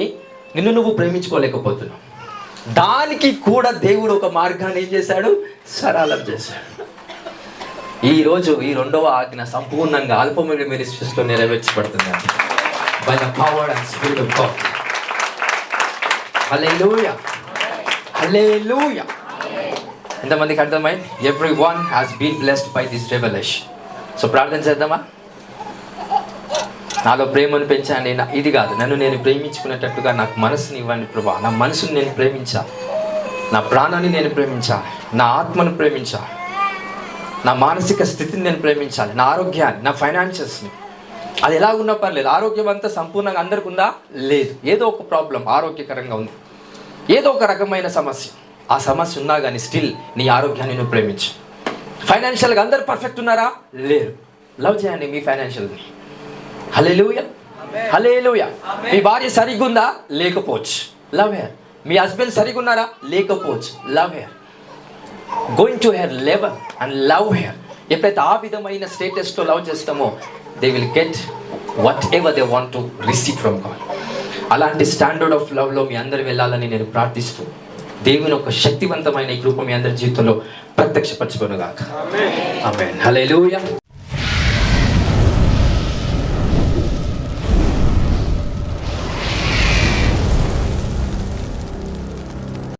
నిన్ను నువ్వు ప్రేమించుకోలేకపోతున్నావు. దానికి కూడా దేవుడు ఒక మార్గాన్ని ఏం చేశాడు? సరళం చేశాడు. ఈరోజు ఈ 2వ ఆజ్ఞ సంపూర్ణంగా అల్పమైన మినిస్ట్రీస్లో నెరవేర్చబడుతుంది by the power and spirit of God. Hallelujah, hallelujah. ఎంతమందికి అర్థమైంది? Everyone has been blessed by this revolution. So ప్రార్థన చేద్దామా? నాలో ప్రేమను పెంచండి. ఇది కాదు, నన్ను నేను ప్రేమించుకునేటట్టుగా నాకు మనసుని ఇవ్వండి ప్రభా. నా మనసుని నేను ప్రేమించాలి, నా ప్రాణాన్ని నేను ప్రేమించాలి, నా ఆత్మను ప్రేమించాలి, నా మానసిక స్థితిని నేను ప్రేమించాలి, నా ఆరోగ్యాన్ని, నా ఫైనాన్షియల్స్ని. అది ఎలా ఉన్నా పర్లేదు. ఆరోగ్యం అంతా సంపూర్ణంగా అందరికి ఉందా? లేదు. ఏదో ఒక ప్రాబ్లం ఆరోగ్యకరంగా ఉంది, ఏదో ఒక రకమైన సమస్య. ఆ సమస్య ఉన్నా కానీ స్టిల్ నీ ఆరోగ్యాన్ని నువ్వు ప్రేమించు. ఫైనాన్షియల్గా అందరు పర్ఫెక్ట్ ఉన్నారా? లేరు. లవ్ చేయండి మీ ఫైనాన్షియల్ని. హల్లెలూయా, హల్లెలూయా. మీ భార్య సరిగ్గా ఉందా? లేకపోవచ్చు, లవ్ హెర్. మీ హస్బెండ్ సరిగ్గా ఉన్నారా? లేకపోవచ్చు, love her. Going to her level and love her. ఎప్పుడైతే ఆ విధమైన స్టేటస్లో లవ్ చేస్తామో they will get whatever they want to receive from God. అలాంటి స్టాండర్డ్ ఆఫ్ లవ్లో మీ అందరు వెళ్ళాలని నేను ప్రార్థిస్తూ దేవుని ఒక శక్తివంతమైన ఈ కృప మీ అందరి జీవితంలో ప్రత్యక్షపరచుకొనుగాక. ఆమేన్. హల్లెలూయా.